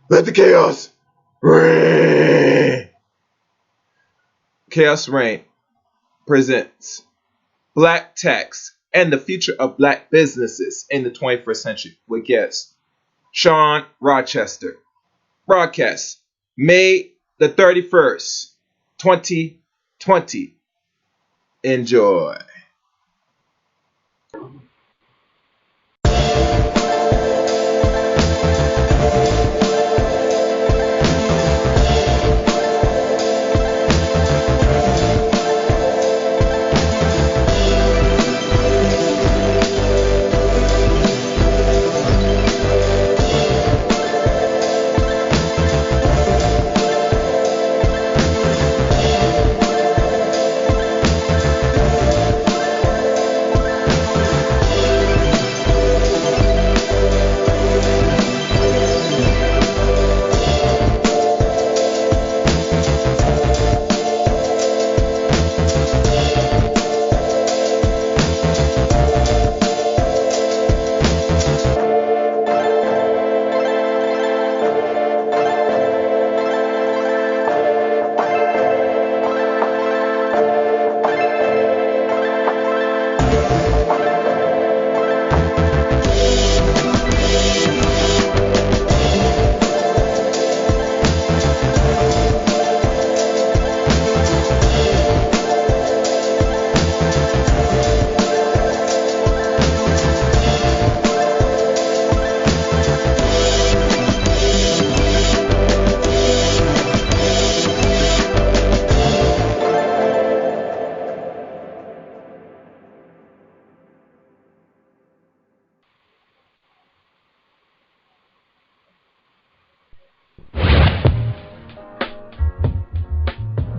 Let the chaos reign. Chaos Reign presents Black Text and the Future of Black Businesses in the 21st Century with guest Shawn Rochester. Broadcast May the 31st, 2020. Enjoy.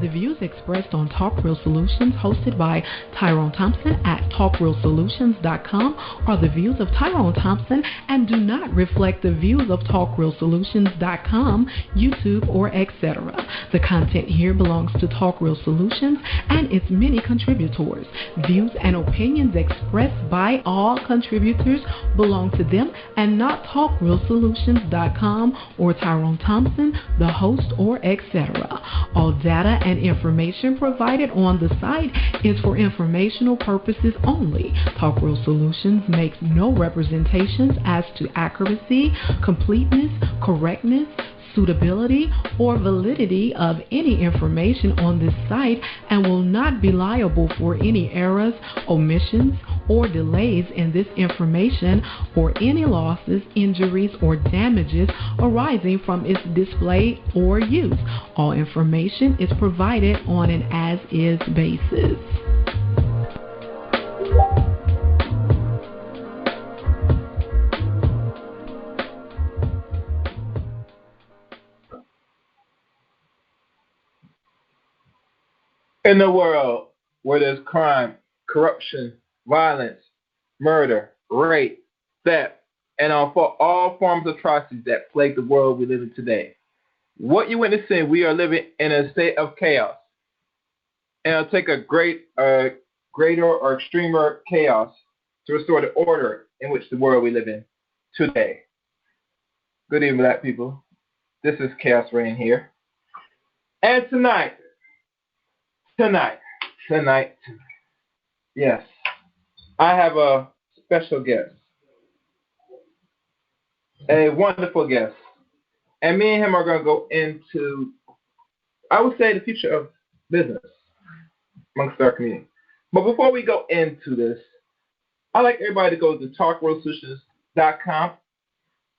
The views expressed on Talk Real Solutions, hosted by Tyrone Thompson at TalkRealSolutions.com, are the views of Tyrone Thompson and do not reflect the views of TalkRealSolutions.com, YouTube, or etc. The content here belongs to Talk Real Solutions and its many contributors. Views and opinions expressed by all contributors belong to them and not TalkRealSolutions.com or Tyrone Thompson, the host, or etc. All data and information provided on the site is for informational purposes only. Talk Real Solutions makes no representations as to accuracy, completeness, correctness, suitability, or validity of any information on this site and will not be liable for any errors, omissions, or delays in this information or any losses, injuries, or damages arising from its display or use. All information is provided on an as-is basis. In a world where there's crime, corruption, violence, murder, rape, theft, and all forms of atrocities that plague the world we live in today, what you're witnessing, we are living in a state of chaos. And it'll take a greater or extremer chaos to restore the order in which the world we live in today. Good evening, Black people. This is Chaos Reign here. And tonight, yes, I have a special guest, a wonderful guest, and me and him are going to go into, I would say, the future of business amongst our community. But before we go into this, I'd like everybody to go to TalkRealSolutions.com.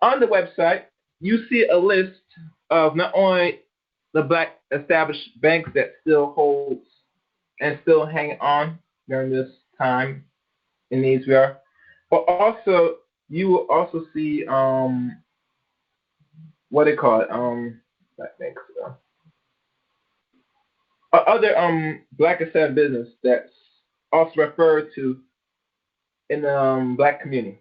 On the website, you see a list of not only the Black established banks that still holds and still hang on during this time in needs we are, but also you will also see what they call it, Black banks, other Black established business that's also referred to in the Black community.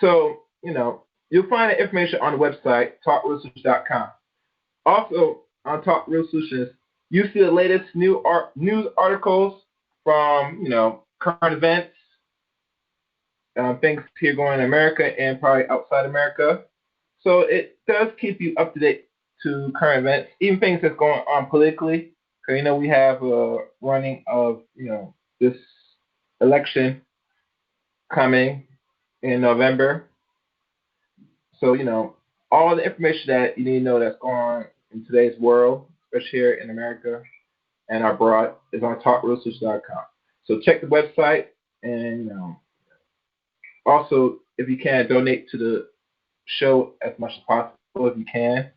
So you'll find the information on the website TalkRealSolutions.com. Also, on Talk Real Solutions, you see the latest news articles from, current events, things here going in America and probably outside America. So it does keep you up to date to current events, even things that's going on politically. Because we have a running of this election coming in November. So all the information that you need to know that's going on in today's world, especially here in America and abroad, is on talkrealsolutions.com. So check the website, and also if you can donate to the show as much as possible if you can.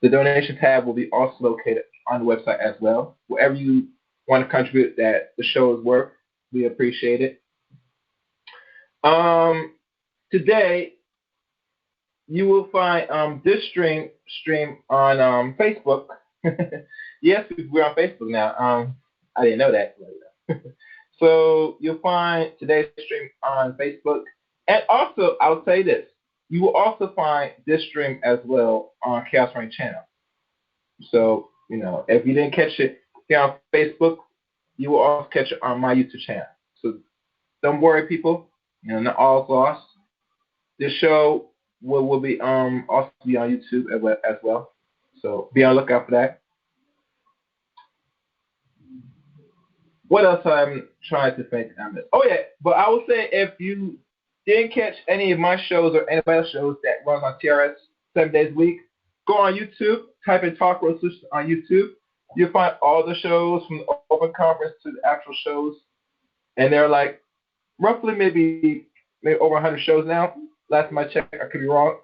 The donation tab will be also located on the website as well. Whatever you want to contribute that the show is worth, we appreciate it. Today you will find this stream on Facebook. Yes, we're on Facebook now. I didn't know that. So you'll find today's stream on Facebook. And also, I'll say this. You will also find this stream as well on Chaos Rain channel. So, if you didn't catch it here on Facebook, you will also catch it on my YouTube channel. So don't worry, people. Not all is lost. This show will be also be on YouTube as well. So be on the lookout for that. What else I'm trying to think on this? Oh yeah, but I will say if you didn't catch any of my shows or anybody else's shows that runs on TRS 7 days a week, go on YouTube, type in Talk Road Solutions on YouTube. You'll find all the shows from the open conference to the actual shows, and they're like roughly maybe over 100 shows now. Last time I checked, I could be wrong.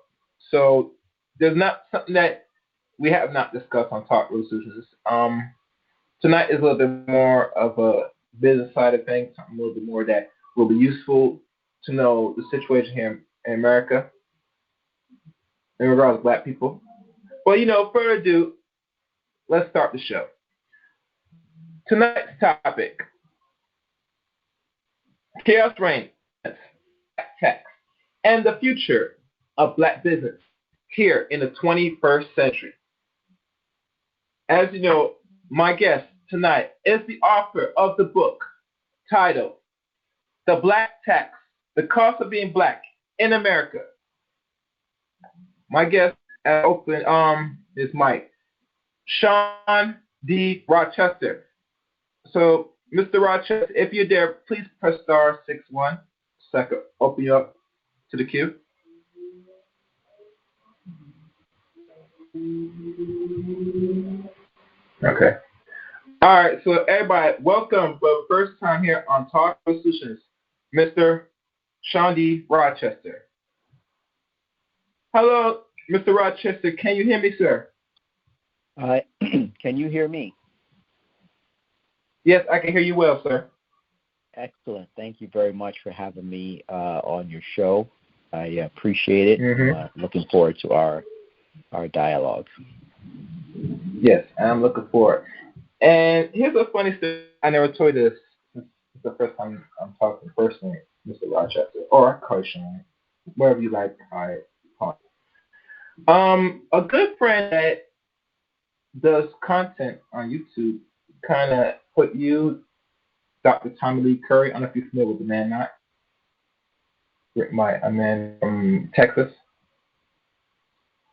So there's not something that we have not discussed on Talk Road Solutions. Tonight is a little bit more of a business side of things, something a little bit more that will be useful to know the situation here in America in regards to black people. Well, further ado, let's start the show. Tonight's topic, Chaos Reigns, Black Tax, and the future of black business here in the 21st century. As you know, my guest tonight is the author of the book titled The Black Tax, The Cost of Being Black in America. My guest at open is Mike, Shawn D. Rochester. So, Mr. Rochester, if you're there, please press *61 so I can open you up to the queue. Okay. All right, so everybody, welcome for the first time here on Talk Solutions, Mr. Shawn D. Rochester. Hello, Mr. Rochester. Can you hear me, sir? Can you hear me? Yes, I can hear you well, sir. Excellent. Thank you very much for having me on your show. I appreciate it. Mm-hmm. Looking forward to our dialogue. Yes, I'm looking forward. And here's a funny story. I never told you this. This is the first time I'm talking personally, Mr. Rochester, or I call you Shawn, wherever you like to call it. A good friend that does content on YouTube kind of put you, Dr. Tommy Lee Curry. I don't know if you're familiar with the man, not a man from Texas.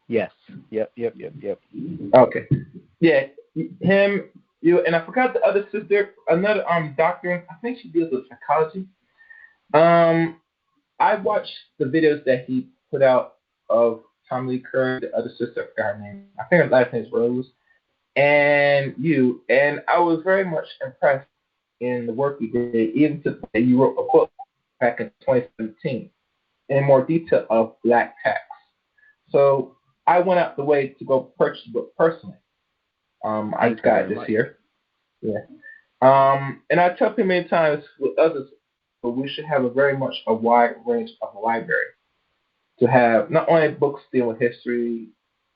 Yes. Yep. Okay. Yeah, him, you, and I forgot the other sister, another doctor. I think she deals with psychology. I watched the videos that he put out of Tommy Lee Curry, the other sister, I forgot her name. I think her last name is Rose. And you, and I was very much impressed in the work you did, even to that you wrote a book back in 2017 in more detail of black tax. So I went out the way to go purchase the book personally. I just got it this year. Yeah. And I tell people many times with others, but we should have a wide range of a library to have not only books dealing with history,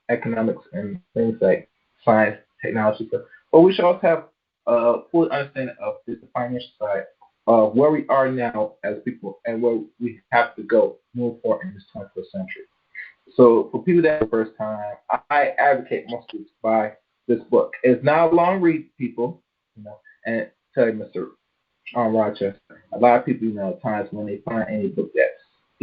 economics, and things like science, technology, but we should also have a full understanding of the financial side of where we are now as people and where we have to go move forward in this 21st century. So for people that are the first time, I advocate mostly to buy this book. It's not a long read, people, and tell you, Mr. Rochester, a lot of people, at times when they find any book that's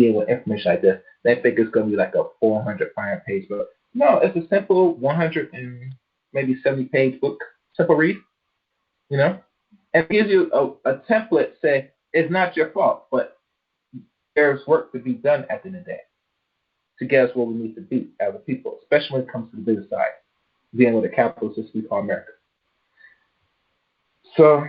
deal with information like this, they think it's going to be like a 400, 500-page book. No, it's a simple 100 and maybe 70-page book, simple read, you know? And it gives you a template, say, it's not your fault, but there's work to be done at the end of the day to get us where we need to be as a people, especially when it comes to the business side, dealing with the capital system we call America. So,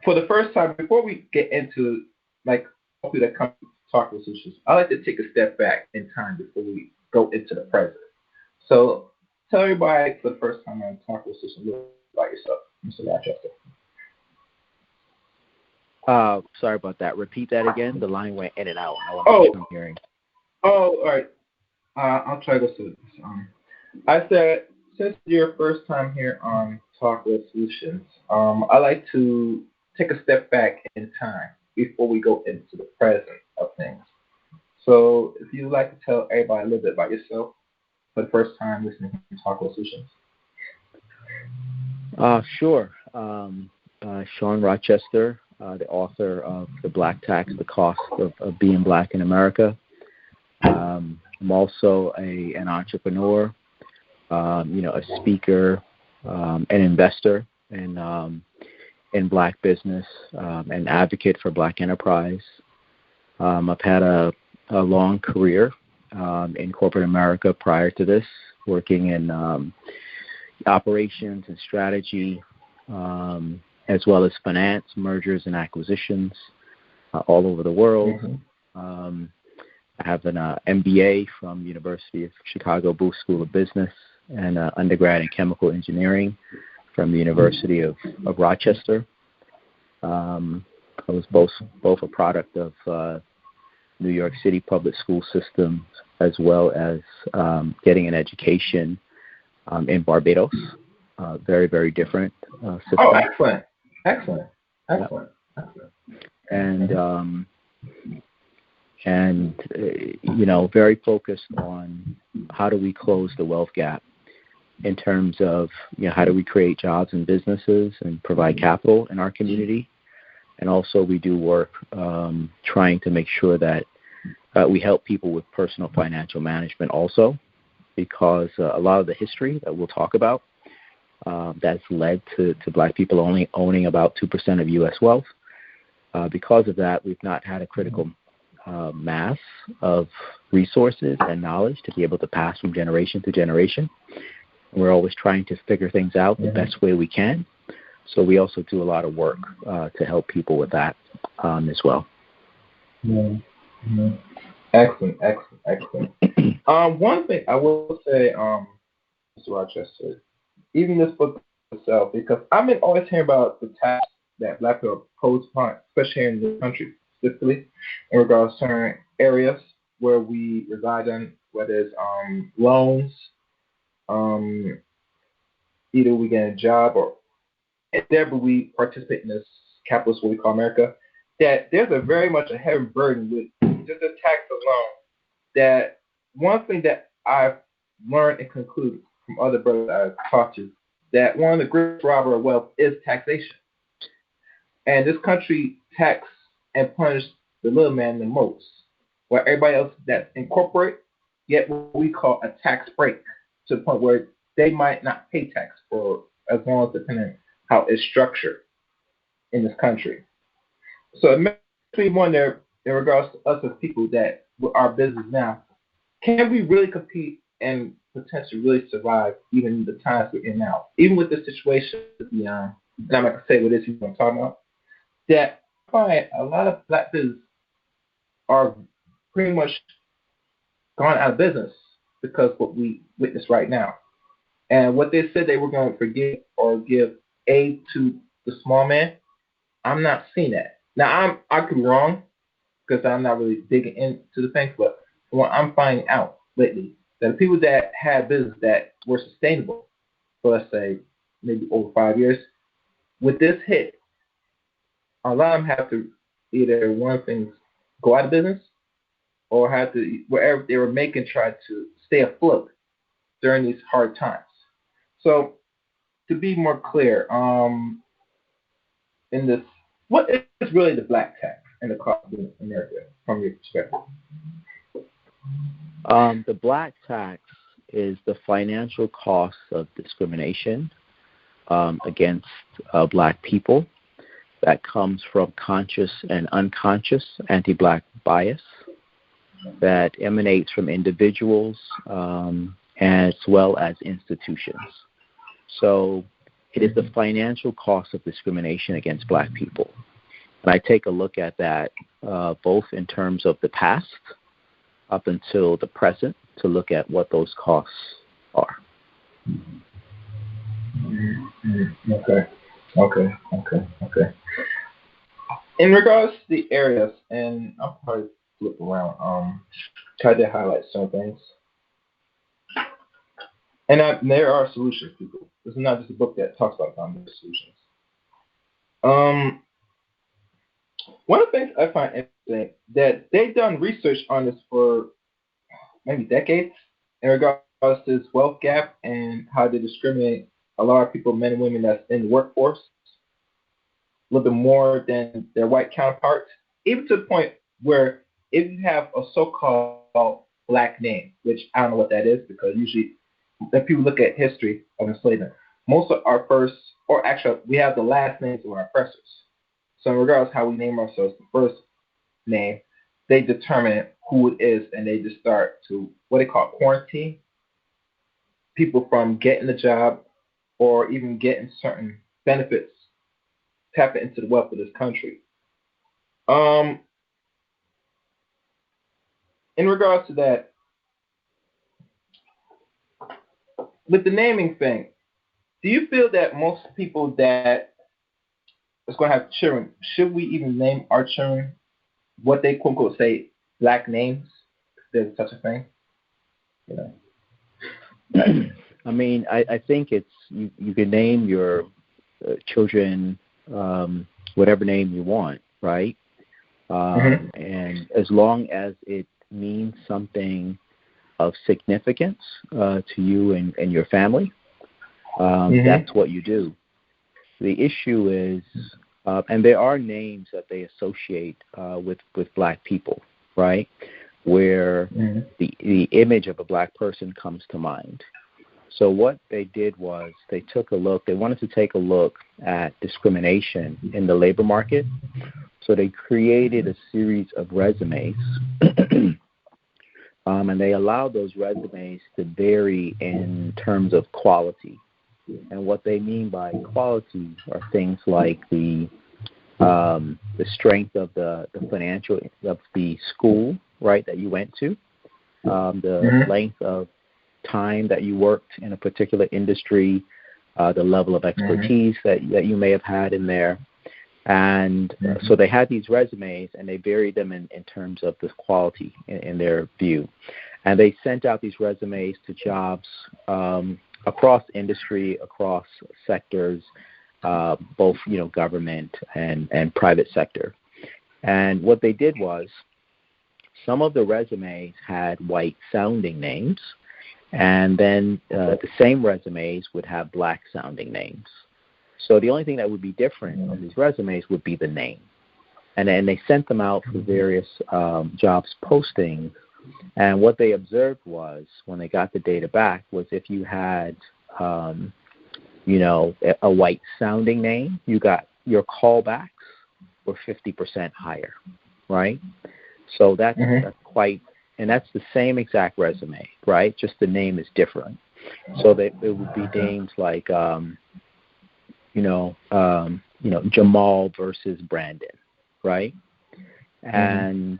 for the first time, before we get into, like, hopefully that comes to talk with solutions, I like to take a step back in time before we go into the present. So, tell everybody for the first time on Talk with Solutions a little about yourself, Mr. Rochester. Sorry about that. Repeat that again. The line went in and out. I want to make sure I'm hearing. Oh, all right. I'll try this. I said, since your first time here on Talk with Solutions, I like to take a step back in time before we go into the present of things. So, if you'd like to tell everybody a little bit about yourself for the first time listening to Talk with Solutions. Sure. Shawn Rochester, the author of The Black Tax, The Cost of Being Black in America. I'm also an entrepreneur, a speaker, an investor in Black business, an advocate for Black enterprise. I've had a long career in corporate America prior to this, working in operations and strategy, as well as finance, mergers and acquisitions all over the world. Mm-hmm. I have an MBA from University of Chicago Booth School of Business and undergrad in chemical engineering from the University of Rochester. I was both a product of New York City public school system, as well as getting an education in Barbados. Very, very different system. Oh, excellent. And very focused on how do we close the wealth gap in terms of, how do we create jobs and businesses and provide capital in our community. And also we do work trying to make sure that we help people with personal financial management also, because a lot of the history that we'll talk about that's led to Black people only owning about 2% of U.S. wealth. Because of that, we've not had a critical mass of resources and knowledge to be able to pass from generation to generation. We're always trying to figure things out the best way we can. So we also do a lot of work to help people with that as well. Mm-hmm. Excellent. One thing I will say, Mr. Rochester, even this book itself, because I've been always hearing about the tax that Black people are opposed upon, especially here in this country specifically, in regards to certain areas where we reside in, whether it's loans, either we get a job or whenever we participate in this capitalist what we call America, that there's a very much a heavy burden with just the tax alone. That one thing that I've learned and concluded from other brothers I've talked to, that one of the greatest driver of wealth is taxation. And this country tax and punish the little man the most, while everybody else that's incorporate get what we call a tax break, to the point where they might not pay tax for as long as depending on how it's structured in this country. So it makes me wonder, in regards to us as people that with our business now, can we really compete and potentially really survive even the times we're in now? Even with this situation, I'm not going to say what it is I'm talking about, that I find a lot of Black businesses are pretty much gone out of business because what we witness right now. And what they said they were going to forgive or give aid to the small man, I'm not seeing that. Now, I could be wrong because I'm not really digging into the things, but what I'm finding out lately, that the people that had business that were sustainable for, let's say, maybe over 5 years, with this hit, a lot of them have to either one thing go out of business or have to, wherever they were making, try to stay afloat during these hard times. So, to be more clear, in this, what is really the black tax? and the cost of America from your perspective? The black tax is the financial cost of discrimination against black people that comes from conscious and unconscious anti-black bias that emanates from individuals as well as institutions. So it is the financial cost of discrimination against black people. And I take a look at that both in terms of the past up until the present to look at what those costs are. Okay. In regards to the areas, and I'll probably flip around, try to highlight some things. And there are solutions, people. This is not just a book that talks about there's solutions. One of the things I find interesting that they've done research on this for maybe decades in regards to this wealth gap and how they discriminate a lot of people, men and women that's in the workforce, a little bit more than their white counterparts, even to the point where if you have a so-called black name, which I don't know what that is because usually when people look at history of enslavement, most of our first, or actually we have the last names of our oppressors. So in regards to how we name ourselves, the first name, they determine who it is and they just start to what they call quarantine people from getting a job or even getting certain benefits, tapping into the wealth of this country. In regards to that, with the naming thing, do you feel that most people that is going to have children, should we even name our children what they quote unquote say black names? If there's such a thing, you know. I mean, I think it's you can name your children whatever name you want, right? And as long as it means something of significance to you and your family, that's what you do. The issue is, and there are names that they associate with black people, right? Where the image of a black person comes to mind. So what they did was they wanted to take a look at discrimination in the labor market. So they created a series of resumes, and they allowed those resumes to vary in terms of quality. And what they mean by quality are things like the strength of the financial of the school, right, that you went to, the length of time that you worked in a particular industry, the level of expertise that you may have had in there. And so they had these resumes, and they varied them in terms of the quality in their view. And they sent out these resumes to jobs across industry, across sectors, both government and private sector. And what they did was some of the resumes had white-sounding names, and then the same resumes would have black-sounding names. So the only thing that would be different on these resumes would be the name. And then they sent them out for various jobs postings. And what they observed was, when they got the data back, was if you had, a white-sounding name, you got your callbacks were 50% higher, right? So that's quite, and that's the same exact resume, right? Just the name is different. So it would be names like, Jamal versus Brandon, right? And,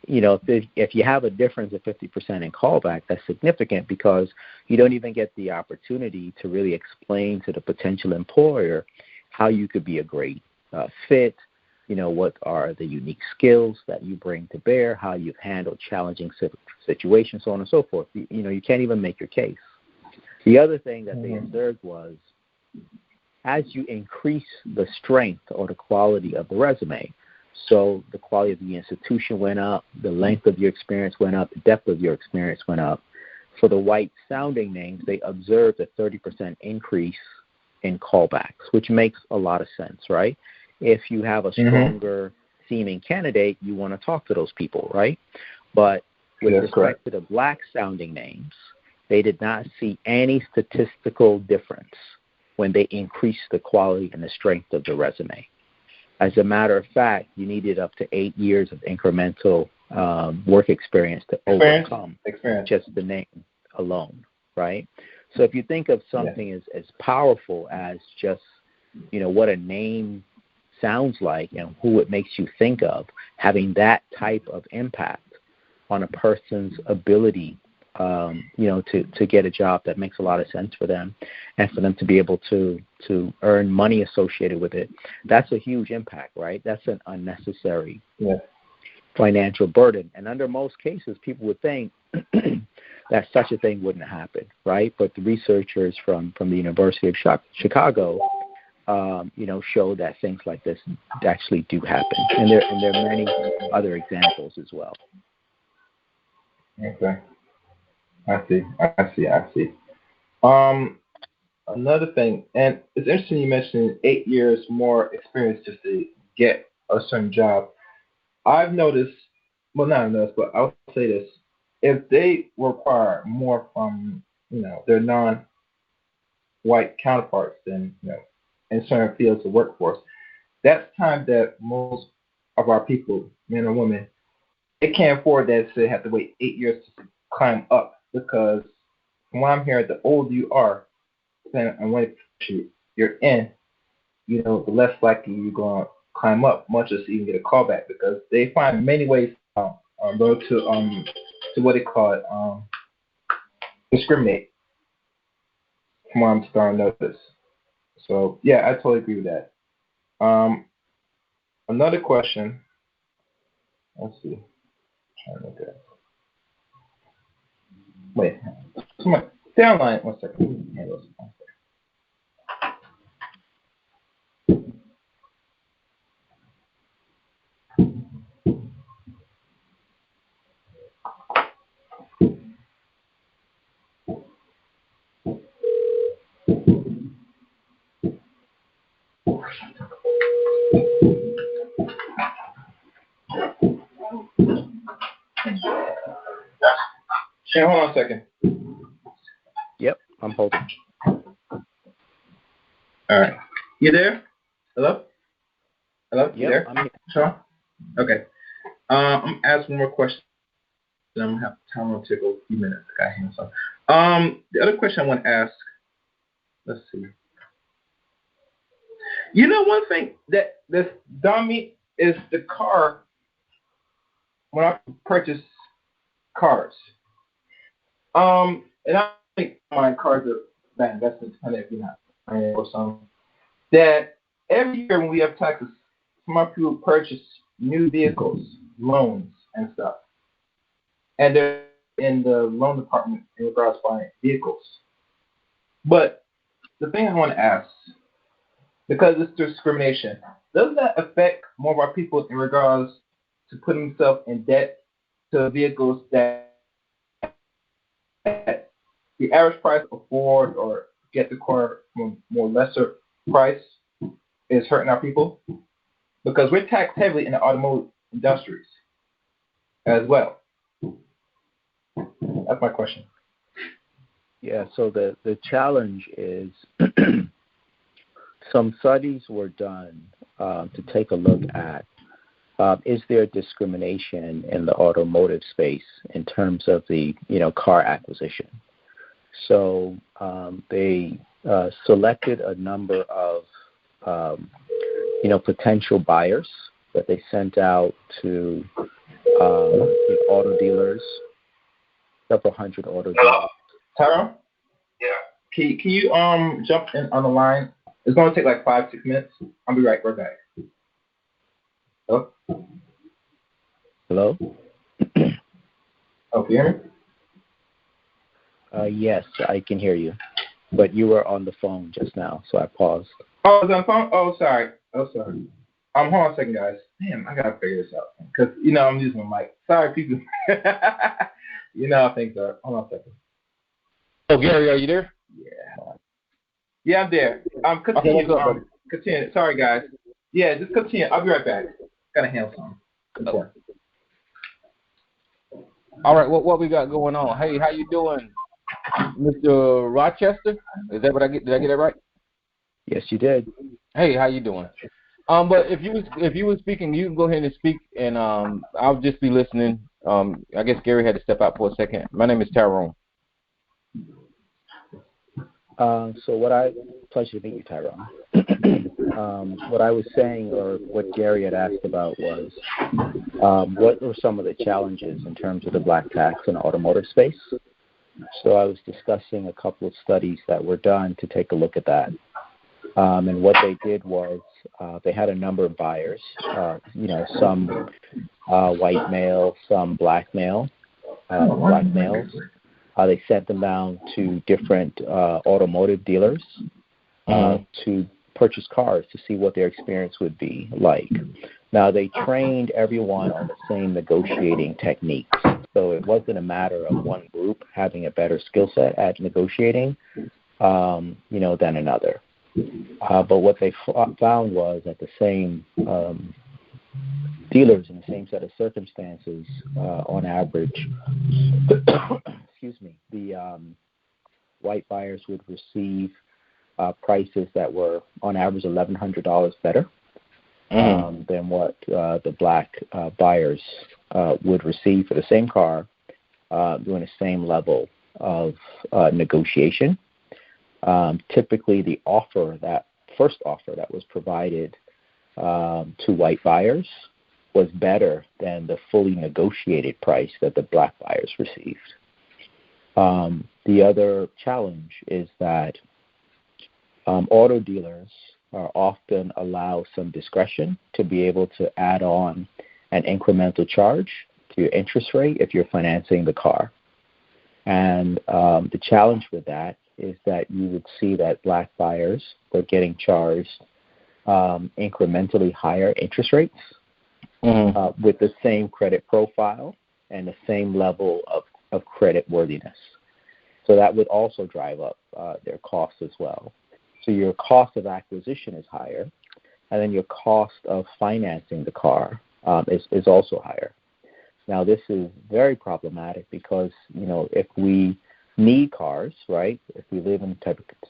if you have a difference of 50% in callback, that's significant because you don't even get the opportunity to really explain to the potential employer how you could be a great fit, what are the unique skills that you bring to bear, how you've handled challenging situations, so on and so forth. You can't even make your case. The other thing that they observed was, as you increase the strength or the quality of the resume, so the quality of the institution went up, the length of your experience went up, the depth of your experience went up. For the white-sounding names, they observed a 30% increase in callbacks, which makes a lot of sense, right? If you have a stronger seeming candidate, you want to talk to those people, right? But with respect to the black-sounding names, they did not see any statistical difference when they increased the quality and the strength of the resume. As a matter of fact, you needed up to 8 years of incremental work experience to overcome just the name alone, right? So if you think of something as powerful as just, what a name sounds like and who it makes you think of, having that type of impact on a person's ability, to get a job that makes a lot of sense for them and for them to be able to earn money associated with it, that's a huge impact, right? That's an unnecessary financial burden. And under most cases, people would think that such a thing wouldn't happen, right? But the researchers from the University of Chicago, show that things like this actually do happen. And there are many other examples as well. Okay. I see. Another thing, and it's interesting you mentioned 8 years more experience just to get a certain job. I've noticed, well, not noticed, but I'll say this: if they require more from their non-white counterparts than in certain fields of workforce, that's time that most of our people, men or women, they can't afford that, so they have to wait 8 years to climb up. Because from what I'm hearing, the older you are, depending on what you're in, the less likely you're going to climb up, much as even get a call back, because they find many ways to what they call it, discriminate, from what I'm starting to notice. So yeah, I totally agree with that. Another question. Let's see. I'm trying to look at it. Wait, somebody, stay online 1 second. Hold on a second. Yep, I'm holding. All right. You there? Hello? Yep, you there? I'm here. Shawn? Okay. I'm asking more questions. I'm going to have time to take a few minutes. I got hands on. The other question I want to ask, let's see. One thing that's done me is the car, when I purchase cars. And I think my cars are bad investments, depending if you're not or something. That every year when we have taxes, some people purchase new vehicles, loans, and stuff. And they're in the loan department in regards to buying vehicles. But the thing I want to ask, because it's discrimination, does that affect more of our people in regards to putting themselves in debt to vehicles that the average price afford or get the car from a more lesser price is hurting our people? Because we're taxed heavily in the automotive industries as well. That's my question. Yeah, so the challenge is some studies were done to take a look at is there discrimination in the automotive space in terms of the car acquisition. So they selected a number of potential buyers that they sent out to auto dealers, several hundred auto dealers. Tyrone? Yeah. Can you jump in on the line? It's going to take like 5-6 minutes. I'll be right back. Hello? Hello? Oh, can you hear me? Yes, I can hear you. But you were on the phone just now, so I paused. Oh, I was on the phone? Oh, sorry. Hold on a second, guys. Damn, I got to figure this out. Because, I'm using my mic. Sorry, people. How things are. Hold on a second. Oh, Gary, are you there? Yeah, I'm there. Continue. Okay, what's up, buddy? Continue. Sorry, guys. Yeah, just continue. I'll be right back. Gotta handle something. Important. All right, what we got going on? Hey, how you doing, Mr. Rochester? Is that what I get? Did I get that right? Yes, you did. Hey, how you doing? But if you were speaking, you can go ahead and speak, and I'll just be listening. I guess Gary had to step out for a second. My name is Tyrone. Pleasure to meet you, Tyrone. What I was saying, or what Gary had asked about, was what were some of the challenges in terms of the black tax in the automotive space. So I was discussing a couple of studies that were done to take a look at that. And what they did was they had a number of buyers, some white male, some black males. They sent them down to different automotive dealers to purchase cars to see what their experience would be like. Now, they trained everyone on the same negotiating techniques. So it wasn't a matter of one group having a better skill set at negotiating, than another. But what they found was that the same dealers in the same set of circumstances, on average, the white buyers would receive prices that were on average $1,100 better than what the black buyers would receive for the same car doing the same level of negotiation. Typically, the first offer that was provided to white buyers was better than the fully negotiated price that the black buyers received. The other challenge is that auto dealers are often allowed some discretion to be able to add on an incremental charge to your interest rate if you're financing the car. And the challenge with that is that you would see that black buyers were getting charged incrementally higher interest rates with the same credit profile and the same level of credit worthiness. So that would also drive up their costs as well. So your cost of acquisition is higher, and then your cost of financing the car is also higher. Now, this is very problematic because, if we need cars, right, if we live in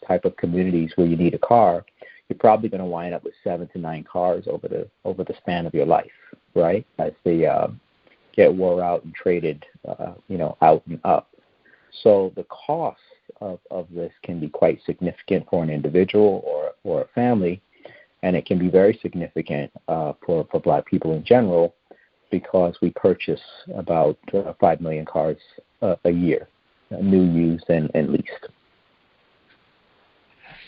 type of communities where you need a car, you're probably going to wind up with 7 to 9 cars over the span of your life, right, as they get wore out and traded, out and up. So the cost of this can be quite significant for an individual or a family, and it can be very significant for black people in general because we purchase about 5 million cars a year, new, used, and leased.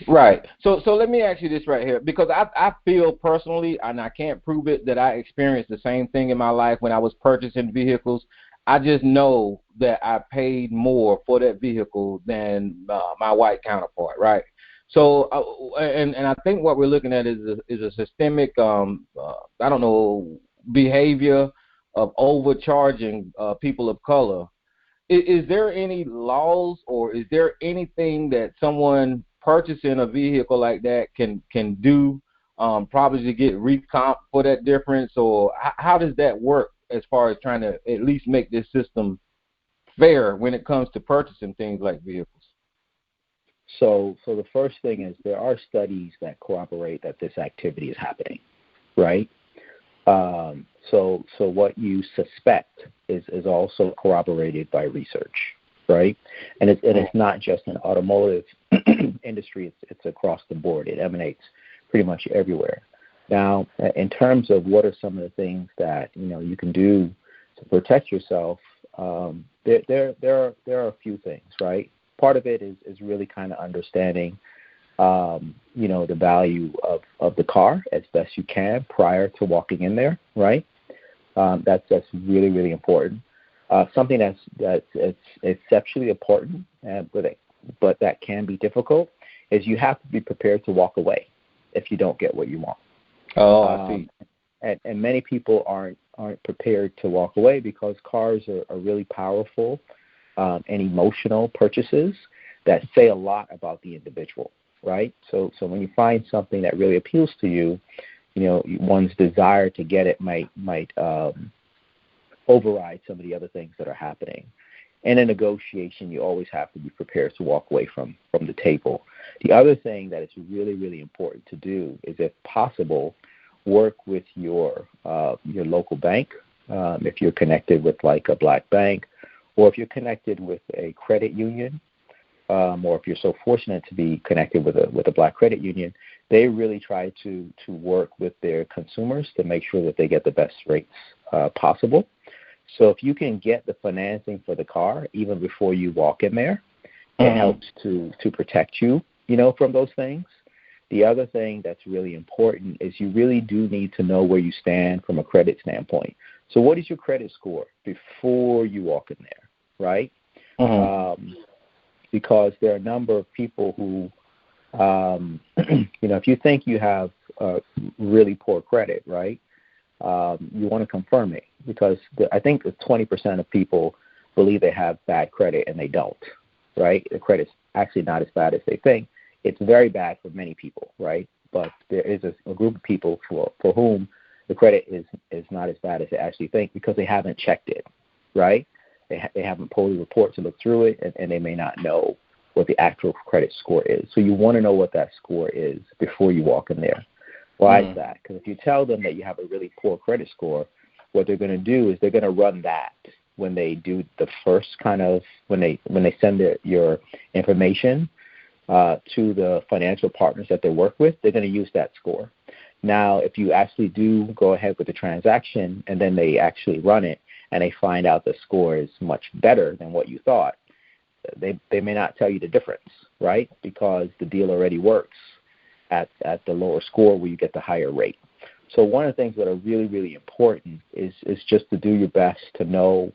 Right. So let me ask you this right here, because I feel personally, and I can't prove it, that I experienced the same thing in my life when I was purchasing vehicles. I just know that I paid more for that vehicle than my white counterpart, right? So, and I think what we're looking at is a systemic, behavior of overcharging people of color. Is there any laws or is there anything that someone purchasing a vehicle like that can do, probably to get recomp for that difference, or how does that work as far as trying to at least make this system fair when it comes to purchasing things like vehicles? So the first thing is there are studies that corroborate that this activity is happening, right? So what you suspect is also corroborated by research, right? And it's not just an automotive industry; it's across the board. It emanates pretty much everywhere. Now, in terms of what are some of the things that you can do to protect yourself, there are a few things, right? Part of it is really kind of understanding, the value of the car as best you can prior to walking in there, right? That's really, really important. Something that's exceptionally important, but that can be difficult, is you have to be prepared to walk away if you don't get what you want. Oh, I see. And many people aren't prepared to walk away because cars are really powerful and emotional purchases that say a lot about the individual, right? So when you find something that really appeals to you, one's desire to get it might override some of the other things that are happening. In a negotiation, you always have to be prepared to walk away from the table. The other thing that is really, really important to do is, if possible, work with your local bank, if you're connected with like a black bank, or if you're connected with a credit union, or if you're so fortunate to be connected with a black credit union. They really try to work with their consumers to make sure that they get the best rates possible. So if you can get the financing for the car even before you walk in there, it helps to protect you, from those things. The other thing that's really important is you really do need to know where you stand from a credit standpoint. So what is your credit score before you walk in there, right? Because there are a number of people who, if you think you have really poor credit, right, you want to confirm it, because I think 20% of people believe they have bad credit and they don't, right? The credit's actually not as bad as they think. It's very bad for many people, right? But there is a group of people for whom the credit is not as bad as they actually think, because they haven't checked it, right? They haven't pulled the report to look through it, and they may not know what the actual credit score is. So you want to know what that score is before you walk in there. Why is that? Because if you tell them that you have a really poor credit score, what they're going to do is they're going to run that when they do the first kind of, when they send your information to the financial partners that they work with, they're going to use that score. Now, if you actually do go ahead with the transaction and then they actually run it and they find out the score is much better than what you thought, they may not tell you the difference, right? Because the deal already works at the lower score where you get the higher rate. So one of the things that are really, really important is just to do your best to know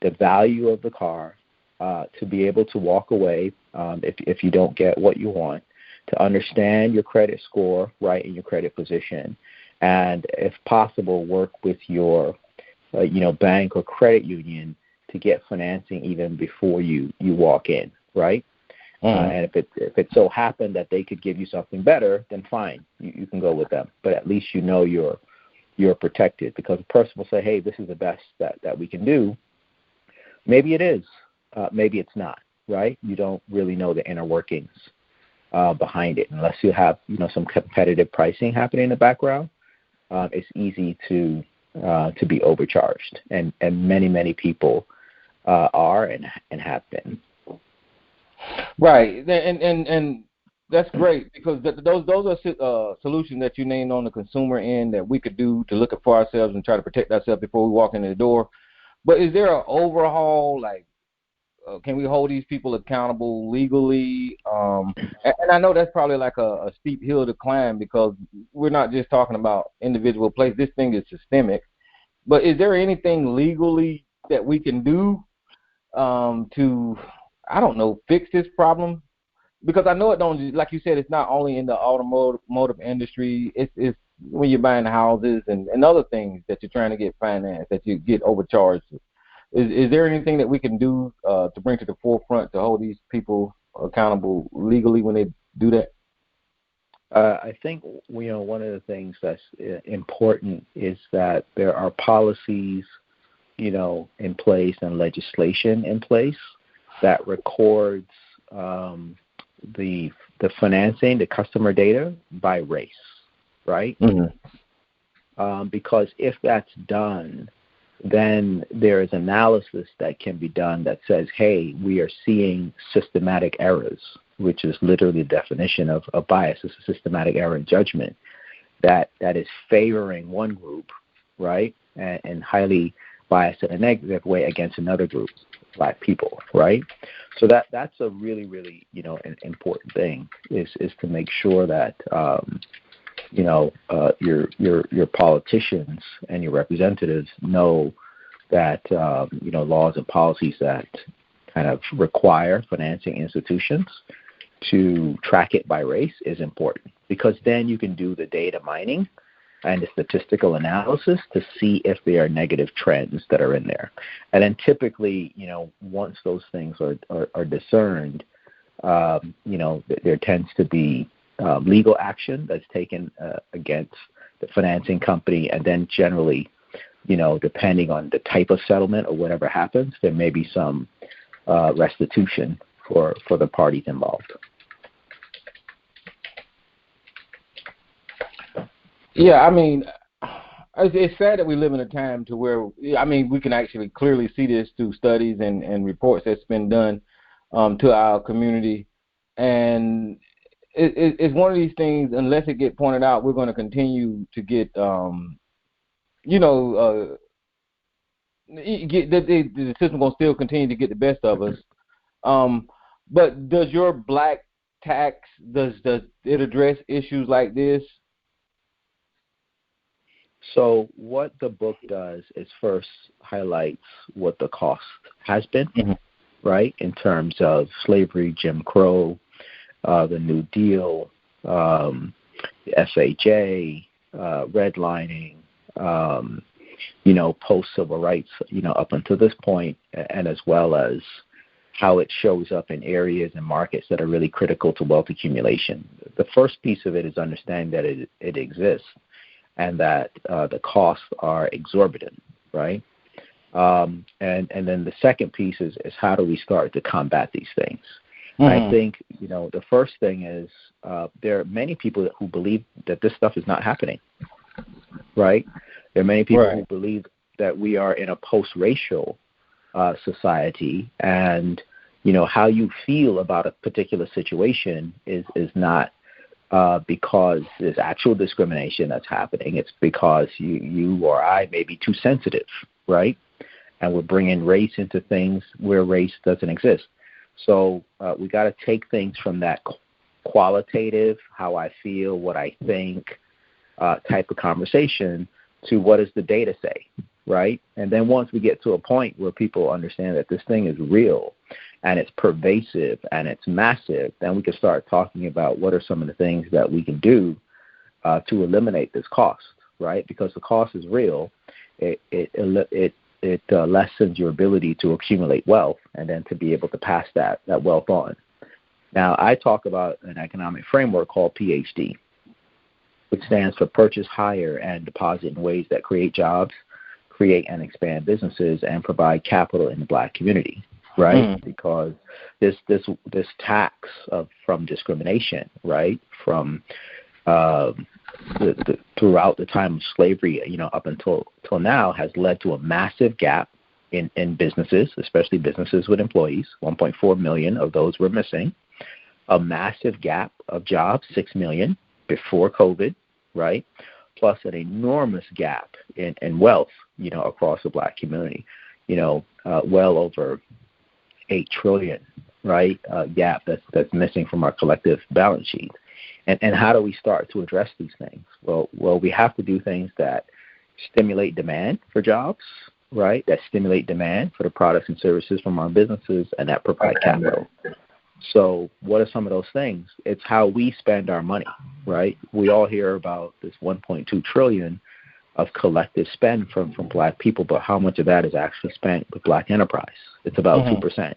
the value of the car, to be able to walk away if you don't get what you want, to understand your credit score, right, and your credit position, and if possible, work with your bank or credit union to get financing even before you walk in, right? And if it so happened that they could give you something better, then fine, you can go with them. But at least you're protected, because a person will say, hey, this is the best that we can do. Maybe it is. Maybe it's not, right? You don't really know the inner workings behind it. Unless you have some competitive pricing happening in the background, it's easy to be overcharged. And many people are and have been. Right, and that's great, because those are solutions that you named on the consumer end that we could do to look at for ourselves and try to protect ourselves before we walk in the door. But is there an overhaul, like, can we hold these people accountable legally? And I know that's probably like a steep hill to climb, because we're not just talking about individual places. This thing is systemic. But is there anything legally that we can do to, I don't know, fix this problem? Because I know it don't, like you said, it's not only in the automotive industry. It's when you're buying houses and other things that you're trying to get financed, that you get overcharged. Is there anything that we can do to bring to the forefront to hold these people accountable legally when they do that? I think one of the things that's important is that there are policies, in place and legislation in place that records the financing, the customer data by race, right? Because if that's done, then there is analysis that can be done that says, hey, we are seeing systematic errors, which is literally the definition of a bias. It's a systematic error in judgment that is favoring one group, right, and highly biased in a negative way against another group, Black people, right? So that's a really, really, an important thing is to make sure that your politicians and your representatives know that laws and policies that kind of require financing institutions to track it by race is important, because then you can do the data mining and the statistical analysis to see if there are negative trends that are in there. And then typically, once those things are discerned, there tends to be legal action that's taken against the financing company, and then generally, depending on the type of settlement or whatever happens, there may be some restitution for the parties involved. Yeah, I mean, it's sad that we live in a time to where, we can actually clearly see this through studies and reports that's been done to our community. And it's one of these things, unless it get pointed out, we're going to continue to get, the system going to still continue to get the best of us. But does your black tax, does it address issues like this? So what the book does is first highlights what the cost has been, right, in terms of slavery, Jim Crow, the New Deal, the FHA, redlining, post-civil rights, up until this point, and as well as how it shows up in areas and markets that are really critical to wealth accumulation. The first piece of it is understanding that it exists, and that the costs are exorbitant, right? And then the second piece is how do we start to combat these things? I think, the first thing is there are many people who believe that this stuff is not happening, right? There are many people who believe that we are in a post-racial society, and, how you feel about a particular situation is not because there's actual discrimination that's happening. It's because you or I may be too sensitive, right? And we're bringing race into things where race doesn't exist. So we got to take things from that qualitative, how I feel, what I think type of conversation to what does the data say, right? And then once we get to a point where people understand that this thing is real and it's pervasive and it's massive, then we can start talking about what are some of the things that we can do to eliminate this cost, right? Because the cost is real. It lessens your ability to accumulate wealth and then to be able to pass that wealth on. Now, I talk about an economic framework called PhD, which stands for Purchase, Hire, and Deposit in Ways that Create Jobs, Create and Expand Businesses, and Provide Capital in the Black Community, right? Because this tax from discrimination, right, from throughout the time of slavery, up until now, has led to a massive gap in businesses, especially businesses with employees. 1.4 million of those were missing. A massive gap of jobs, 6 million before COVID, right? Plus an enormous gap in wealth, across the Black community, well over 8 trillion, right? Gap that's missing from our collective balance sheet. And how do we start to address these things? Well, we have to do things that stimulate demand for jobs, right? That stimulate demand for the products and services from our businesses, and that provide capital. So what are some of those things? It's how we spend our money, right? We all hear about this 1.2 trillion of collective spend from Black people, but how much of that is actually spent with Black enterprise? It's about 2%.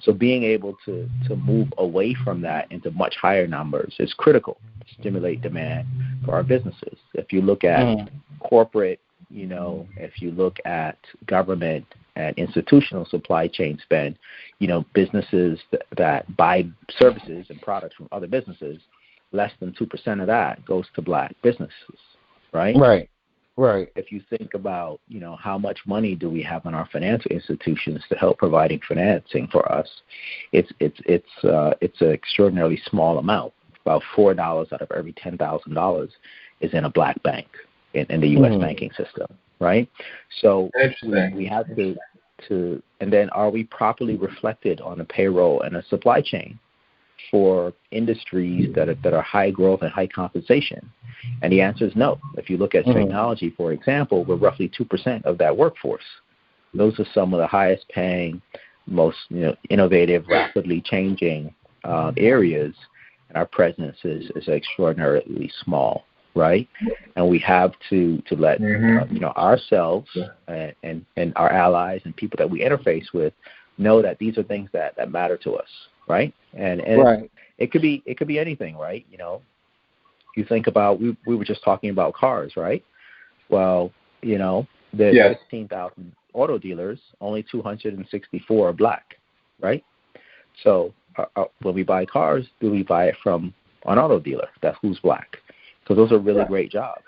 So being able to move away from that into much higher numbers is critical to stimulate demand for our businesses. If you look at corporate, if you look at government and institutional supply chain spend, businesses that buy services and products from other businesses, less than 2% of that goes to Black businesses, right? Right. If you think about, how much money do we have in our financial institutions to help providing financing for us, it's an extraordinarily small amount. About $4 out of every $10,000 is in a Black bank in the U.S. banking system, right? So we have to, and then are we properly reflected on a payroll and a supply chain for industries that are high growth and high compensation? And the answer is no. If you look at technology, for example, we're roughly 2% of that workforce. Those are some of the highest paying, most innovative, rapidly changing areas, and our presence is extraordinarily small, right? And we have to let ourselves and our allies and people that we interface with know that these are things that matter to us, right? And it could be anything, right? you think about, we were just talking about cars, right? Well, there's 16,000 auto dealers, only 264 are black, right? So when we buy cars, do we buy it from an auto dealer who's black? Because those are really great jobs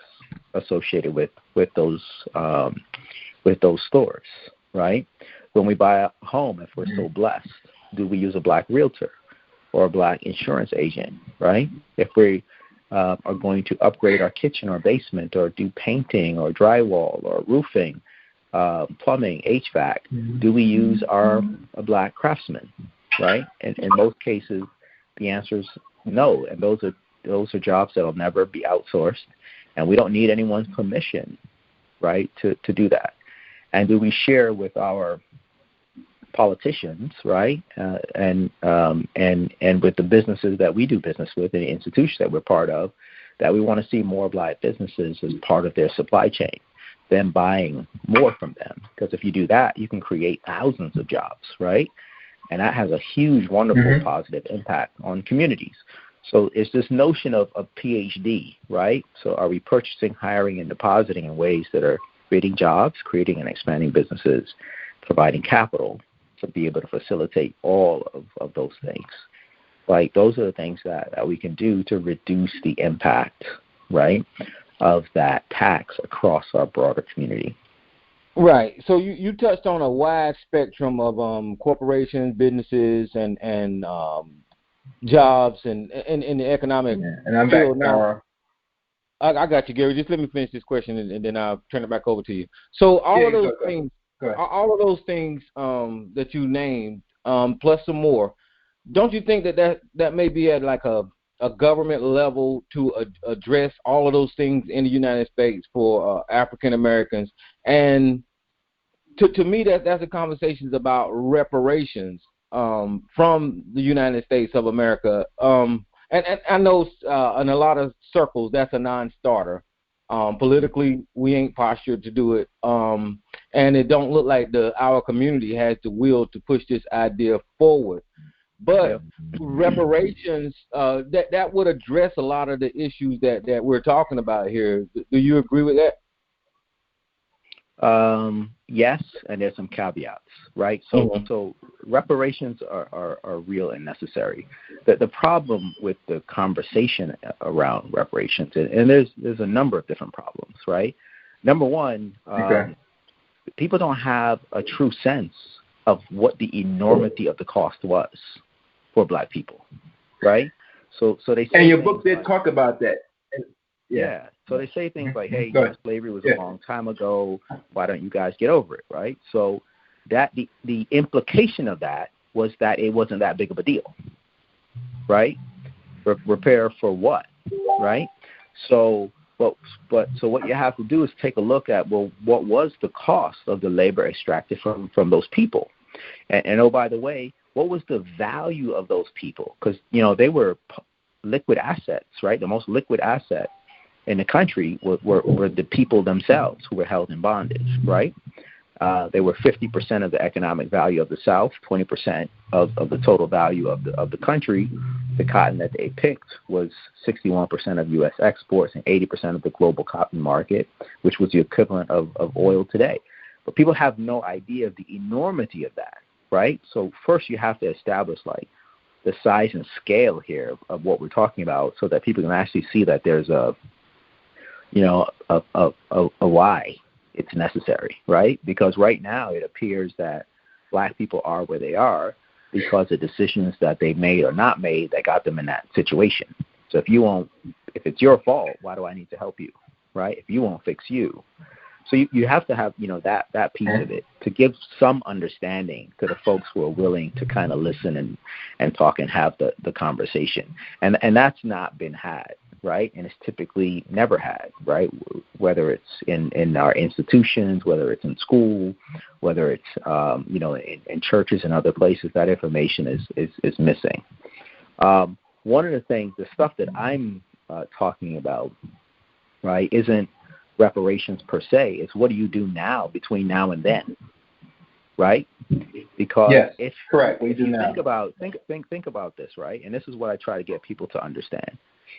associated with those stores, right? When we buy a home, if we're so blessed, do we use a black realtor or a black insurance agent, right? If we are going to upgrade our kitchen or basement or do painting or drywall or roofing, plumbing, HVAC, do we use a black craftsman, right? And in most cases, the answer is no, and those are jobs that will never be outsourced, and we don't need anyone's permission, right, to do that. And do we share with our politicians, right, and with the businesses that we do business with and the institutions that we're part of, that we want to see more black businesses as part of their supply chain, them buying more from them? Because if you do that, you can create thousands of jobs, right? And that has a huge, wonderful, positive impact on communities. So it's this notion of PhD, right? So are we purchasing, hiring, and depositing in ways that are creating jobs, creating and expanding businesses, providing capital to be able to facilitate all of those things? Like, those are the things that we can do to reduce the impact, right, of that tax across our broader community. Right. So you touched on a wide spectrum of corporations, businesses, and jobs and in the economic and I'm field back now. I got you, Gary. Just let me finish this question, and then I'll turn it back over to you. So all of those things that you named, plus some more, don't you think that may be at like a government level to address all of those things in the United States for African Americans? And to me, that's a conversation about reparations from the United States of America. And I know in a lot of circles that's a non-starter. Politically, we ain't postured to do it, and it don't look like our community has the will to push this idea forward. But reparations, that would address a lot of the issues that we're talking about here. Do you agree with that? Yes, and there's some caveats, right? So reparations are real and necessary. The problem with the conversation around reparations, and there's a number of different problems, right? Number one, people don't have a true sense of what the enormity of the cost was for black people, right? So they say, and your book did talk about that. Yeah. So they say things like, hey, slavery was a long time ago. Why don't you guys get over it, right? So that the implication of that was that it wasn't that big of a deal, right? Repair for what, right? So what you have to do is take a look at, well, what was the cost of the labor extracted from those people? And oh, by the way, what was the value of those people? Because, they were liquid assets, right? The most liquid asset in the country were the people themselves who were held in bondage, right? They were 50% of the economic value of the South, 20% of the total value of the country. The cotton that they picked was 61% of U.S. exports and 80% of the global cotton market, which was the equivalent of oil today. But people have no idea of the enormity of that, right? So first you have to establish, like, the size and scale here of what we're talking about so that people can actually see that there's a why it's necessary, right? Because right now it appears that black people are where they are because of decisions that they made or not made that got them in that situation. So if it's your fault, why do I need to help you, right? If you won't fix you. So you have to have, that piece of it to give some understanding to the folks who are willing to kind of listen and talk and have the conversation. And that's not been had, right? And it's typically never had, right? Whether it's in our institutions, whether it's in school, whether it's, in churches and other places, that information is missing. One of the things, the stuff that I'm talking about, right, isn't reparations per se. It's what do you do now, between now and then, right? Because correct. If you think about this, right, and this is what I try to get people to understand.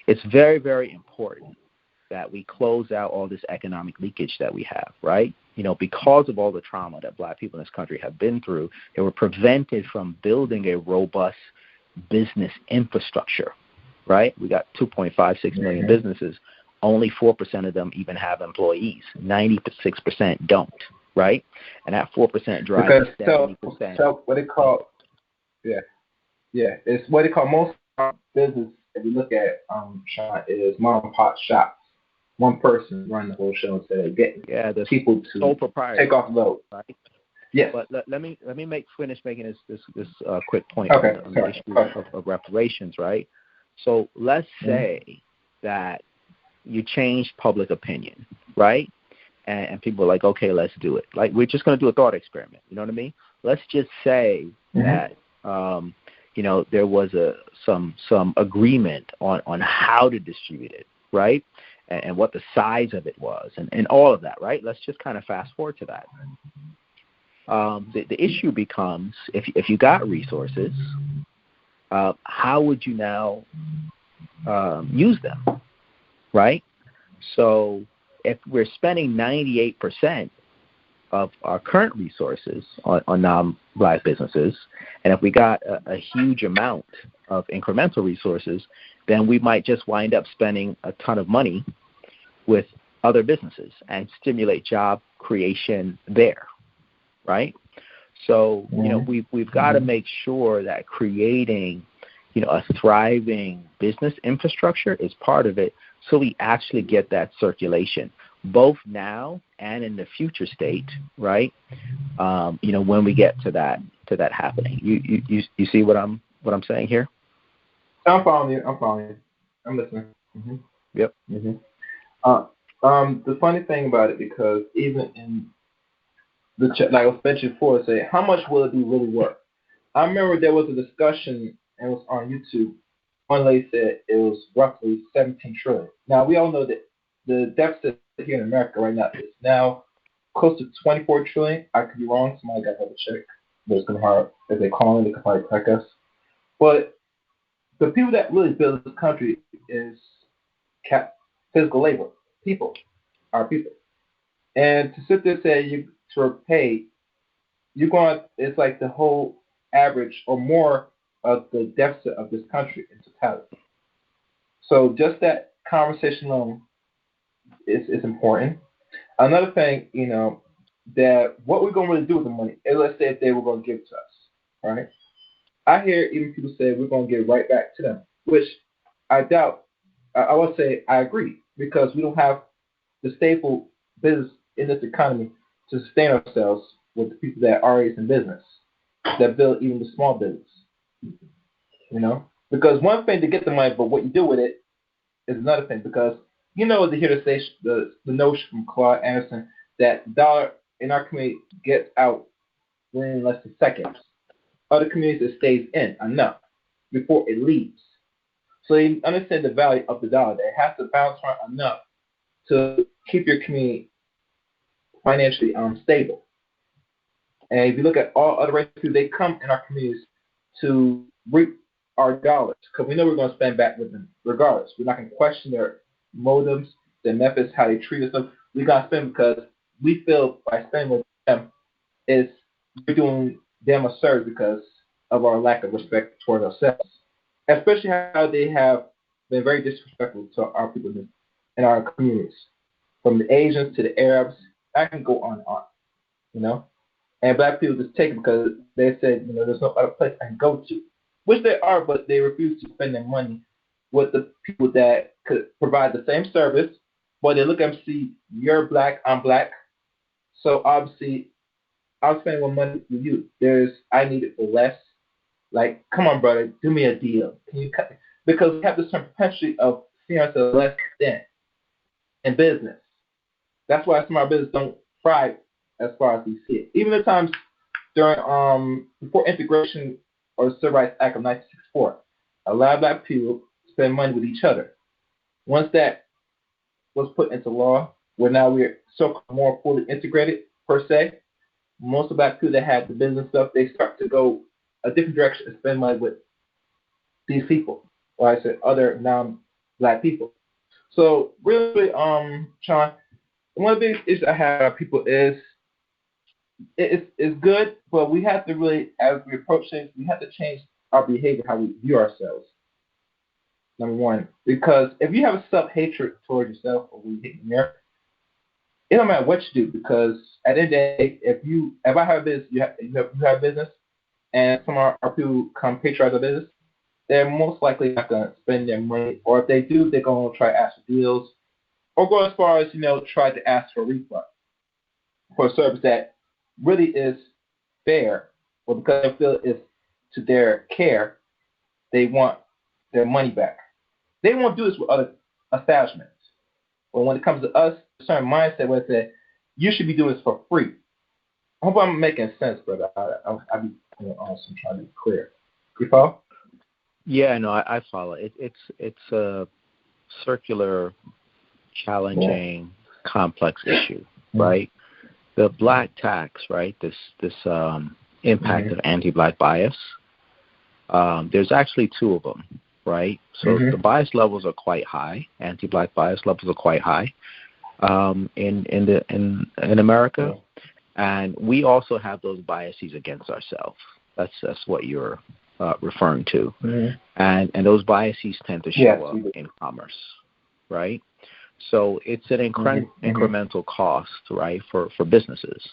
it's very, very important that we close out all this economic leakage that we have, right? Because of all the trauma that Black people in this country have been through, they were prevented from building a robust business infrastructure, right? We got 2.56 million businesses. Only 4% of them even have employees. 96% don't, right? And that 4% drives 70%. So what they call, it's what they call most business. If you look at Shawn, is mom and pop shops. One person running the whole show instead of getting people to sole proprietor, take off the load. Right? Yes. But let me finish making this quick point on the issue of reparations, right? So let's say that you change public opinion, right? And people are like, okay, let's do it. Like, we're just going to do a thought experiment. You know what I mean? Let's just say that there was some agreement on how to distribute it, right? And what the size of it was, and all of that, right? Let's just kind of fast forward to that. The issue becomes, if you got resources, how would you now use them, right? So if we're spending 98% of our current resources on non-Black businesses, and if we got a huge amount of incremental resources, then we might just wind up spending a ton of money with other businesses and stimulate job creation there, right? So, we've got to make sure that creating, a thriving business infrastructure is part of it, so we actually get that circulation, both now and in the future state, right? When we get to that happening. You see what I'm saying here? I'm following you. I'm listening. Mm-hmm. Yep. Mm-hmm. The funny thing about it, because even in the like I was mentioned before, say how much will it be really worth? I remember there was a discussion, and it was on YouTube. One lady said it was roughly 17 trillion. Now we all know that the deficit here in America right now is now close to 24 trillion. I could be wrong. Somebody got to double check. But it's gonna be hard if they call in. They can probably correct us. But the people that really build this country is physical labor. Our people. And to sit there and say you to repay, it's like the whole average or more of the deficit of this country in totality. So just that conversation alone is important. Another thing, that what we're going to really do with the money, is let's say if they were going to give it to us, right? I hear even people say we're going to give it right back to them, which I doubt. I would say I agree, because we don't have the staple business in this economy to sustain ourselves with the people that are already in business, that build even the small business. Because one thing to get the money, but what you do with it is another thing. Because to hear the notion from Claude Anderson that dollar in our community gets out within less than seconds. Other communities, it stays in enough before it leaves. So you understand the value of the dollar. That it has to bounce around enough to keep your community financially stable. And if you look at all other races, they come in our communities to reap our dollars, because we know we're going to spend back with them regardless. We're not going to question their motives, their methods, how they treat us. We're going to spend because we feel by spending with them we're doing them a service because of our lack of respect towards ourselves. Especially how they have been very disrespectful to our people in our communities. From the Asians to the Arabs, I can go on and on, And Black people just take it because they said, there's no other place I can go to. Which they are, but they refuse to spend their money with the people that could provide the same service. But they look at them and see, you're Black, I'm Black. So obviously, I'll spend more money with you. I need it for less. Like, come on, brother, do me a deal. Can you cut? Because we have this propensity of seeing ourselves less than in business. That's why some of our business don't thrive as far as we see it. Even at times during before integration or the Civil Rights Act of 1964, a lot of Black people spend money with each other. Once that was put into law, where now we're so more fully integrated per se, most of the Black people that had the business stuff, they start to go a different direction and spend money with these people. Or I said other non black people. So really, Shawn, one of the biggest issues I have with people is it's good, but we have to really, as we approach things, we have to change our behavior, how we view ourselves. Number one, because if you have a self-hatred towards yourself or when you hit the mirror, it don't matter what you do, because at the end of the day, if I have a business, you have a business, and some of our people come patronize our business, they're most likely not going to spend their money, or if they do, they're going to try to ask for deals, or go as far as try to ask for a refund for a service that really is fair, but because they feel it's to their care, they want their money back. They won't do this with other establishments. But when it comes to us, a certain mindset where it said, you should be doing this for free. I hope I'm making sense, brother. I'll be awesome trying to be clear. You follow? Yeah, no, I follow. It's a circular, challenging, complex issue, right? The black tax, right? This impact of anti-black bias. There's actually two of them, right? So the bias levels are quite high. Anti-black bias levels are quite high in America, and we also have those biases against ourselves. That's what you're referring to, and those biases tend to show up in commerce, right? So it's an incremental cost, right, for businesses.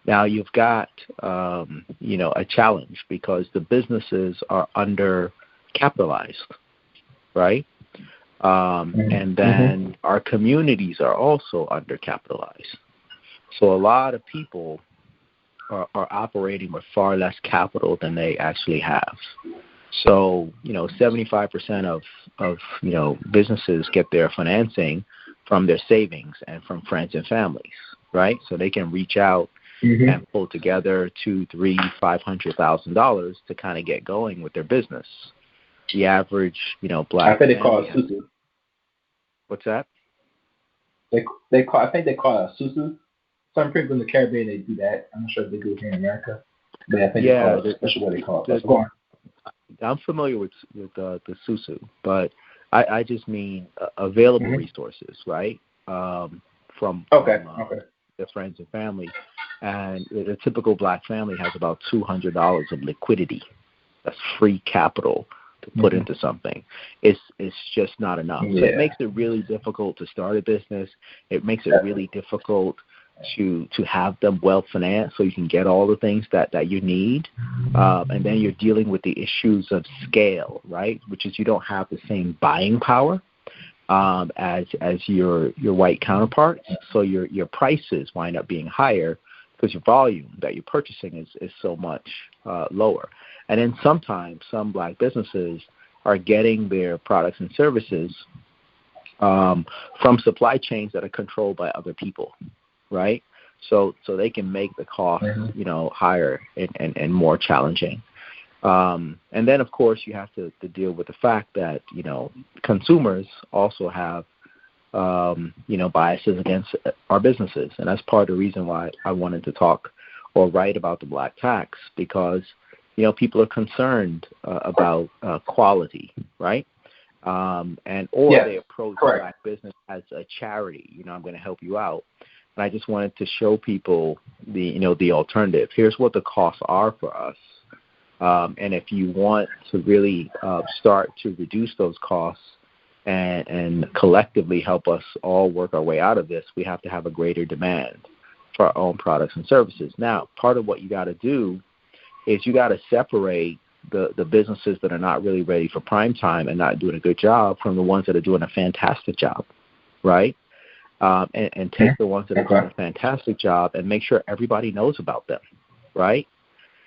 Now you've got a challenge because the businesses are undercapitalized, right? And then our communities are also undercapitalized. So a lot of people are operating with far less capital than they actually have. So 75% of businesses get their financing from their savings and from friends and families, right? So they can reach out and pull together $200,000, $300,000, $500,000 to kind of get going with their business. The average, black. I think they call it susu. What's that? I think they call it a susu. Some people in the Caribbean they do that. I'm not sure if they do it here in America, but I think they call it, that's what they call it. Go on. I'm familiar with the susu, but I just mean available resources, right? From their friends and family. And a typical black family has about $200 of liquidity. That's free capital to put into something. It's just not enough. So it makes it really difficult to start a business. It makes it really difficult to have them well financed so you can get all the things that you need. And then you're dealing with the issues of scale, right? Which is you don't have the same buying power as your white counterparts. So your prices wind up being higher because your volume that you're purchasing is so much lower. And then sometimes some black businesses are getting their products and services from supply chains that are controlled by other people, right? So they can make the cost, higher and more challenging. And then, of course, you have to deal with the fact that, consumers also have, biases against our businesses. And that's part of the reason why I wanted to talk or write about the black tax, because, people are concerned about quality, right? They approach black business as a charity. I'm going to help you out. And I just wanted to show people the alternative. Here's what the costs are for us. And if you want to really start to reduce those costs and collectively help us all work our way out of this, we have to have a greater demand for our own products and services. Now, part of what you got to do is you got to separate the businesses that are not really ready for prime time and not doing a good job from the ones that are doing a fantastic job, right? And take the ones that are doing a fantastic job and make sure everybody knows about them, right?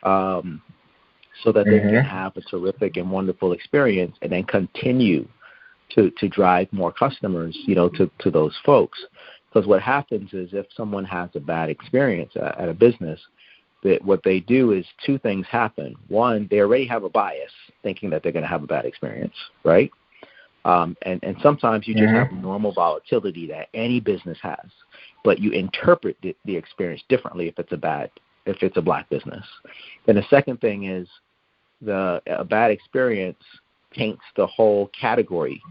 So that they can have a terrific and wonderful experience and then continue to drive more customers, to those folks. Because what happens is if someone has a bad experience at a business, that what they do is two things happen. One, they already have a bias thinking that they're going to have a bad experience, right? And sometimes you just have normal volatility that any business has, but you interpret the experience differently if it's a black business. Then the second thing is a bad experience paints the whole category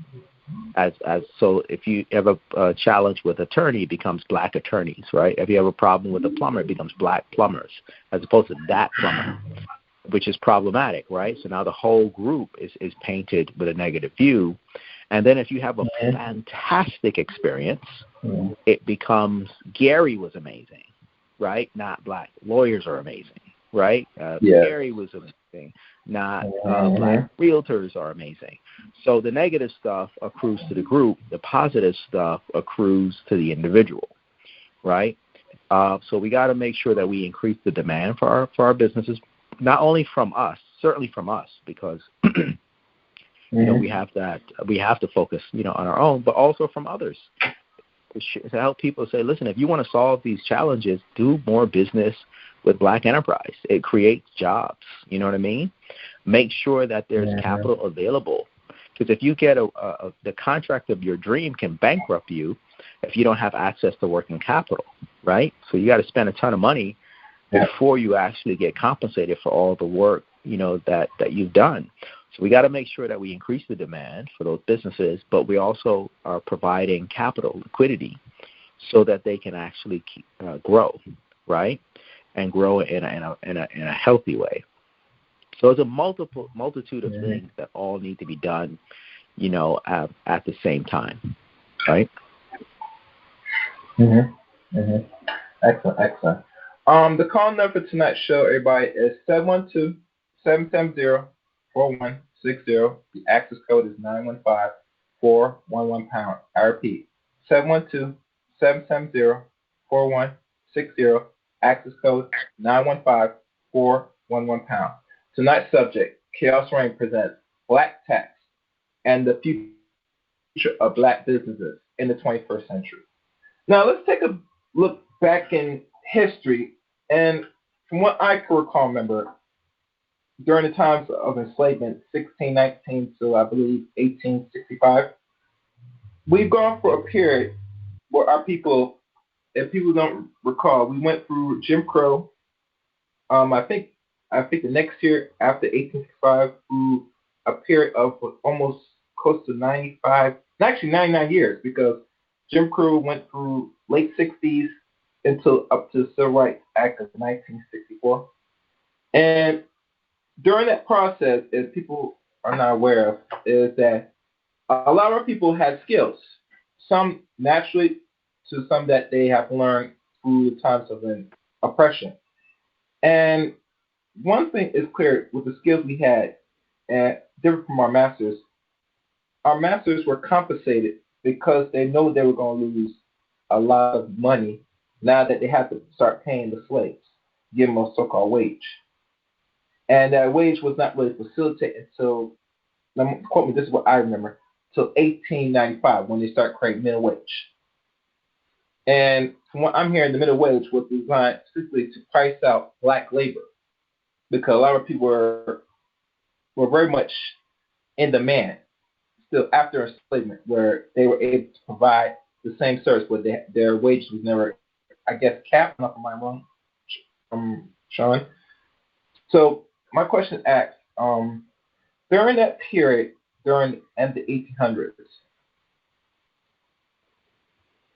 So if you have a challenge with attorney, it becomes black attorneys, right? If you have a problem with a plumber, it becomes black plumbers, as opposed to that plumber, which is problematic, right? So now the whole group is painted with a negative view. And then if you have a fantastic experience, it becomes Gary was amazing, right? Not black lawyers are amazing, right? Gary was amazing, not black realtors are amazing. So the negative stuff accrues to the group. The positive stuff accrues to the individual, right? So we got to make sure that we increase the demand for our businesses, not only from us, certainly from us, because you know we have to focus, you know, on our own, but also from others to help people say, listen, if you want to solve these challenges, do more business with Black enterprise. It creates jobs. You know what I mean? Make sure that there's capital available, because if you get the contract of your dream can bankrupt you if you don't have access to working capital, right? So you got to spend a ton of money before you actually get compensated for all the work, you know, that you've done. So we got to make sure that we increase the demand for those businesses, but we also are providing capital liquidity so that they can actually grow, right, and grow in a healthy way. So there's a multitude of things that all need to be done, you know, at the same time, right? Excellent. The call number for tonight's show, everybody, is 712-770-4160. The access code is 915-411#. I repeat, 712-770-4160. Access code 915-411#. Tonight's subject, Chaos Reign presents Black Tax and the future of Black businesses in the 21st century. Now, let's take a look back in history, and from what I can recall, remember, during the times of enslavement, 1619 to, I believe, 1865, we've gone for a period where our people, if people don't recall, we went through Jim Crow. I think the next year after 1865, through a period of almost close to 99 years, because Jim Crow went through late 60s until up to the Civil Rights Act of 1964. And during that process, as people are not aware of, is that a lot of people had skills, some naturally to some that they have learned through the times of oppression. And one thing is clear with the skills we had, and different from our masters were compensated because they know they were going to lose a lot of money now that they have to start paying the slaves, give them a so-called wage. And that wage was not really facilitated until, quote me, this is what I remember, till 1895 when they started creating minimum wage. And from what I'm hearing, the minimum wage was designed strictly to price out Black labor, because a lot of people were very much in demand still after enslavement, where they were able to provide the same service, but their wages was never, I guess, capped. Am I wrong, Shawn? So my question asks, during that period, during the end of the 1800s,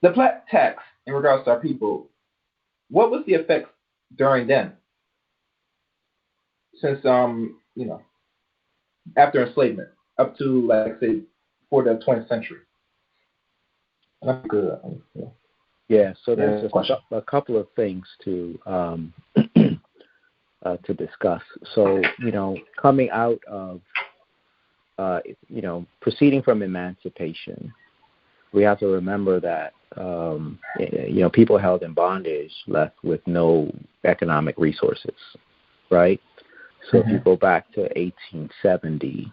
the Black tax in regards to our people, what was the effect during then? Since you know, after enslavement up to, like, say, for the 20th century. That's good. Yeah. So there's a couple of things to discuss. So, you know, coming out of you know, proceeding from emancipation, we have to remember that you know, people held in bondage left with no economic resources, right? So if you go back to 1870,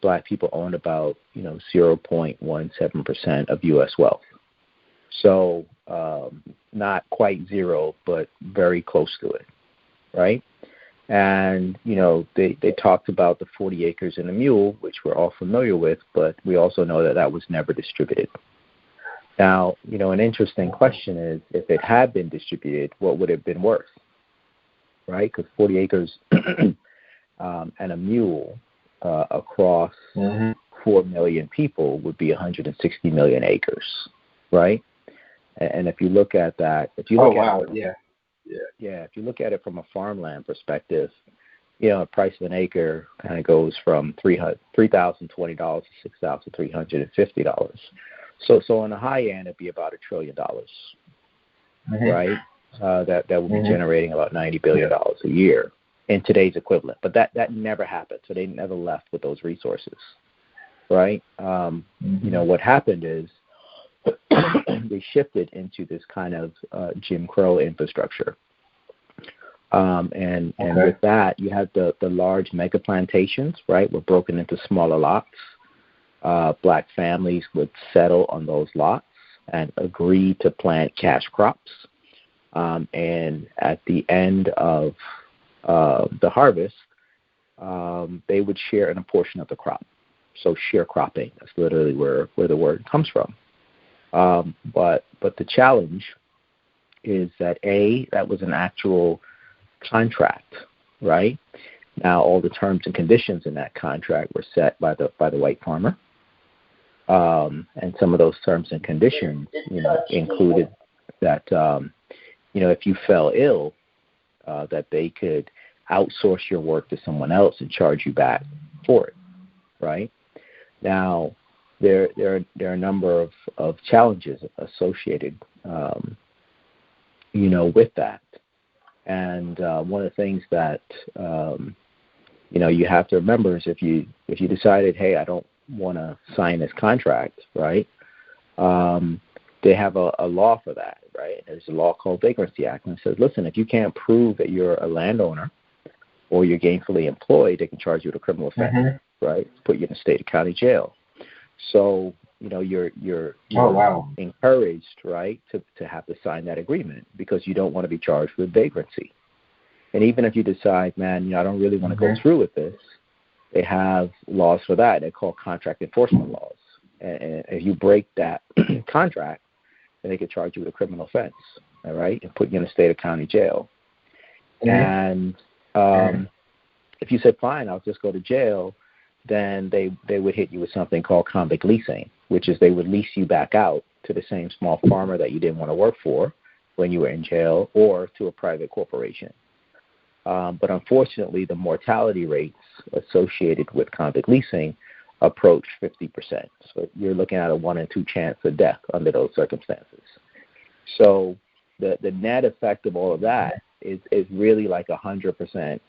Black people owned about, you know, 0.17% of U.S. wealth. So not quite zero, but very close to it, right? And, you know, they talked about the 40 acres and a mule, which we're all familiar with, but we also know that that was never distributed. Now, you know, an interesting question is, if it had been distributed, what would it have been worth, right? Because 40 acres and a mule across 4 million people would be 160 million acres, right? And if you look at that, if you look if you look at it from a farmland perspective, the price of an acre kind of goes from $3,020 to $6,350. So on the high end, it'd be about $1 trillion, right? That would be generating about $90 billion a year in today's equivalent. But that never happened. So they never left with those resources, right? What happened is they shifted into this kind of Jim Crow infrastructure. With that, you had the large mega plantations, right, were broken into smaller lots. Black families would settle on those lots and agree to plant cash crops. And at the end of the harvest, they would share in a portion of the crop. So sharecropping, that's literally where the word comes from. But the challenge is that that was an actual contract, right? Now all the terms and conditions in that contract were set by the white farmer, and some of those terms and conditions, included that if you fell ill, that they could outsource your work to someone else and charge you back for it, right? Now there are a number of challenges associated, with that. And one of the things that you have to remember is if you decided, hey, I don't want to sign this contract, right? They have a law for that, right? There's a law called Vagrancy Act, and it says, listen, if you can't prove that you're a landowner or you're gainfully employed, they can charge you with a criminal offense, right? Put you in a state or county jail. So you're encouraged, right, to have to sign that agreement because you don't want to be charged with vagrancy. And even if you decide, man, I don't really want to go through with this, they have laws for that. They're called contract enforcement laws. And if you break that contract, then they could charge you with a criminal offense, all right, and put you in a state or county jail. And if you said, fine, I'll just go to jail, then they would hit you with something called convict leasing, which is they would lease you back out to the same small farmer that you didn't want to work for when you were in jail or to a private corporation. But unfortunately, the mortality rates associated with convict leasing approach 50%. So you're looking at a 1 in 2 chance of death under those circumstances. So the net effect of all of that is really like 100%,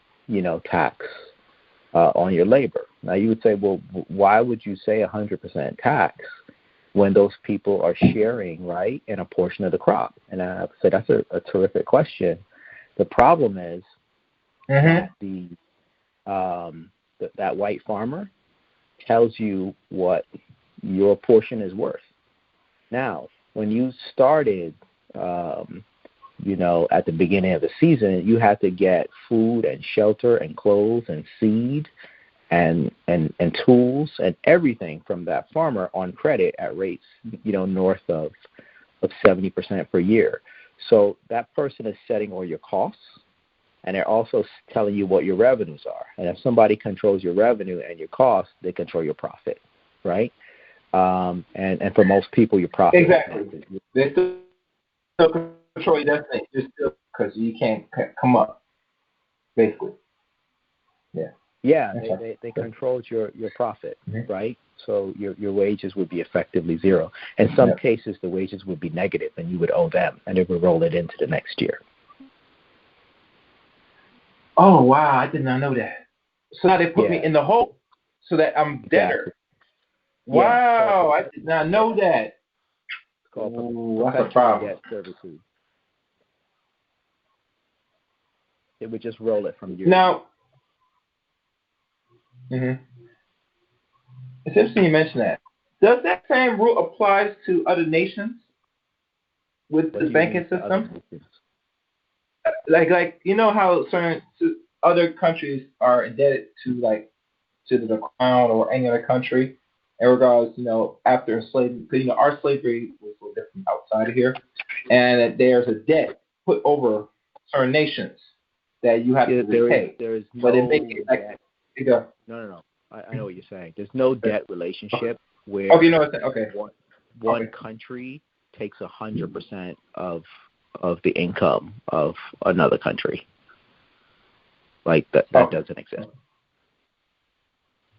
tax on your labor. Now you would say, well, why would you say 100% tax when those people are sharing, right, in a portion of the crop? And I would say that's a terrific question. The problem is that that white farmer tells you what your portion is worth. Now, when you started, at the beginning of the season, you had to get food and shelter and clothes and seed and tools and everything from that farmer on credit at rates, north of 70% per year. So that person is setting all your costs, and they're also telling you what your revenues are. And if somebody controls your revenue and your costs, they control your profit, right? And for most people, your profit. Exactly. They still control your destiny, just because you can't come up, basically. Yeah. Yeah, they controlled your profit, right? So your wages would be effectively zero. In some cases, the wages would be negative, and you would owe them, and it would roll it into the next year. Oh, wow, I did not know that. So now they put me in the hole so that I'm debtor. Wow, I did not know that. It's called that's a problem. Servitude. It would just roll it from year now. It's interesting you mention that. Does that same rule apply to other nations with the banking system? Like how certain other countries are indebted to the crown or any other country in regards, after enslavement, because our slavery was a little different outside of here, and that there's a debt put over certain nations that you have to repay. There is but it makes it like No. I know what you're saying. There's no debt relationship where Okay, you know what I'm saying? Okay. One country takes 100% of the income of another country. Like that doesn't exist.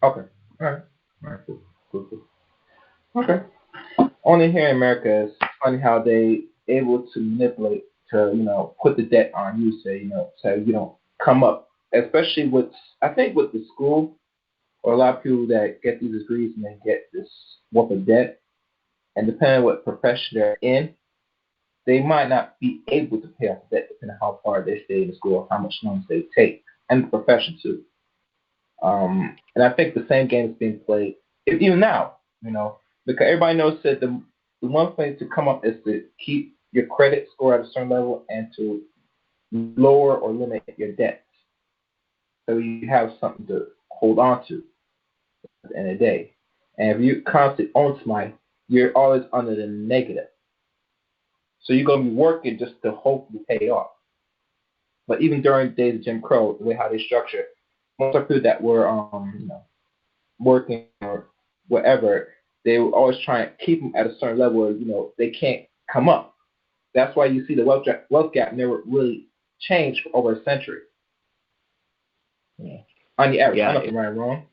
Okay. All right. Cool. Okay. Only here in America, it's funny how they able to manipulate to put the debt on you, so you don't come up, especially with the school or a lot of people that get these degrees and then get this whoop of debt, and depending on what profession they're in, they might not be able to pay off the debt depending on how far they stay in school or how much loans they take, and the profession too. And I think the same game is being played even now, because everybody knows that the one way to come up is to keep your credit score at a certain level and to lower or limit your debts, so you have something to hold on to at the end of the day. And if you constantly own somebody, you're always under the negative. So you're going to be working just to hopefully pay off. But even during the days of Jim Crow, the way how they structure, most of the people that were working or whatever, they were always trying to keep them at a certain level where, they can't come up. That's why you see the wealth gap never really changed for over a century. Yeah. On the average, I don't know if I'm right or wrong.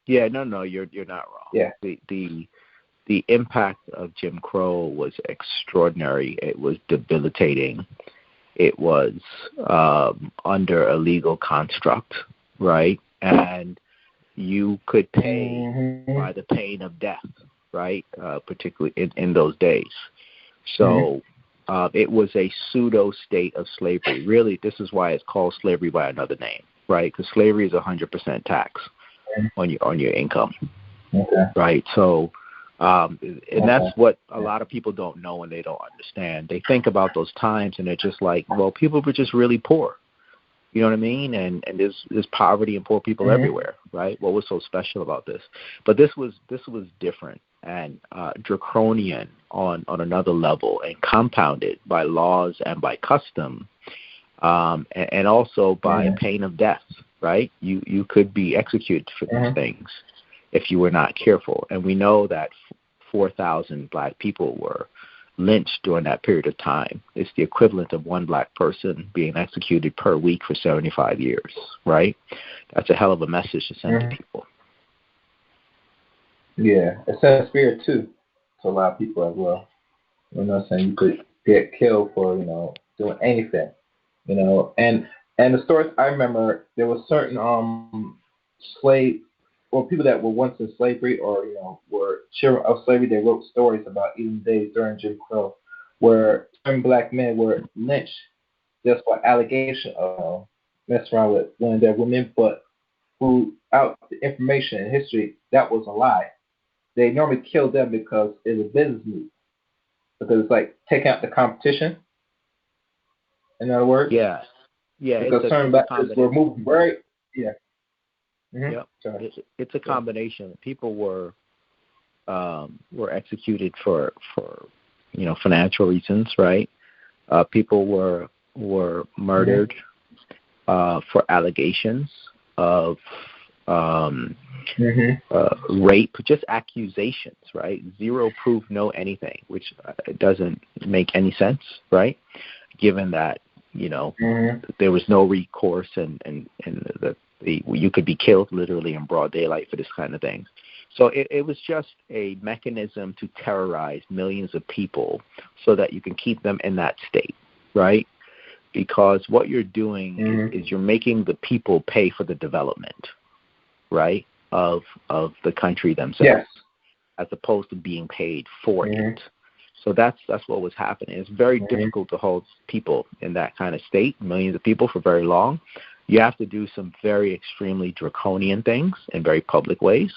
Yeah, no, you're not wrong. Yeah. The impact of Jim Crow was extraordinary. It was debilitating. It was under a legal construct, right? And you could pay by the pain of death, right? Particularly in those days. So it was a pseudo state of slavery. Really, this is why it's called slavery by another name, right? Because slavery is 100% tax on your income, right? So, and that's what a lot of people don't know and they don't understand. They think about those times and they're just like, well, people were just really poor. You know what I mean? And there's poverty and poor people everywhere, right? What was so special about this? But this was different and draconian on another level, and compounded by laws and by custom, and also by pain of death, right? You could be executed for these things if you were not careful. And we know that 4,000 black people were lynched during that period of time. It's the equivalent of one black person being executed per week for 75 years, right? That's a hell of a message to send to people. Yeah, it sends spirit too to a lot of people as well. You know what I'm saying? You could get killed for, doing anything. And the stories I remember, there was certain slave or people that were once in slavery or, were children of slavery. They wrote stories about even days during Jim Crow where certain black men were lynched just for allegation of messing around with one of their women, but throughout the information and history, that was a lie. They normally killed them because it was a business move. Because it's like taking out the competition. In other words? Yeah. Because certain black people were moving very, Yep. It's a combination. People were executed for financial reasons, right? People were murdered for allegations of rape, just accusations, right? Zero proof, no anything, which doesn't make any sense, right? Given that there was no recourse and you could be killed literally in broad daylight for this kind of thing. So it was just a mechanism to terrorize millions of people so that you can keep them in that state, right? Because what you're doing is you're making the people pay for the development, right, of the country themselves, as opposed to being paid for it. So that's what was happening. It's very difficult to hold people in that kind of state, millions of people, for very long. You have to do some very extremely draconian things in very public ways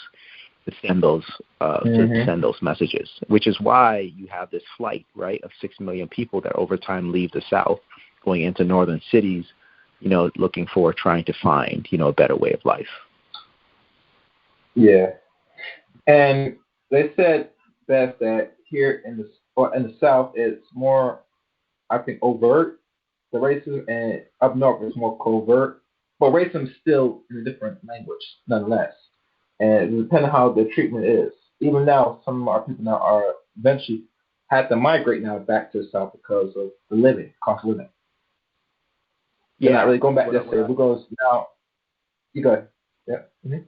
to send those messages, which is why you have this flight, right, of 6 million people that over time leave the South, going into northern cities, looking for, trying to find, a better way of life. Yeah. And they said best that here in the South, it's more, I think, overt, the racism, and up north it's more covert. But racism is still in a different language, nonetheless. and depending on how the treatment is. Even now, some of our people now are eventually have to migrate now back to the South because of the living, cost of living. They're not really going back there. We're going now. You go ahead. Yeah. Mm-hmm.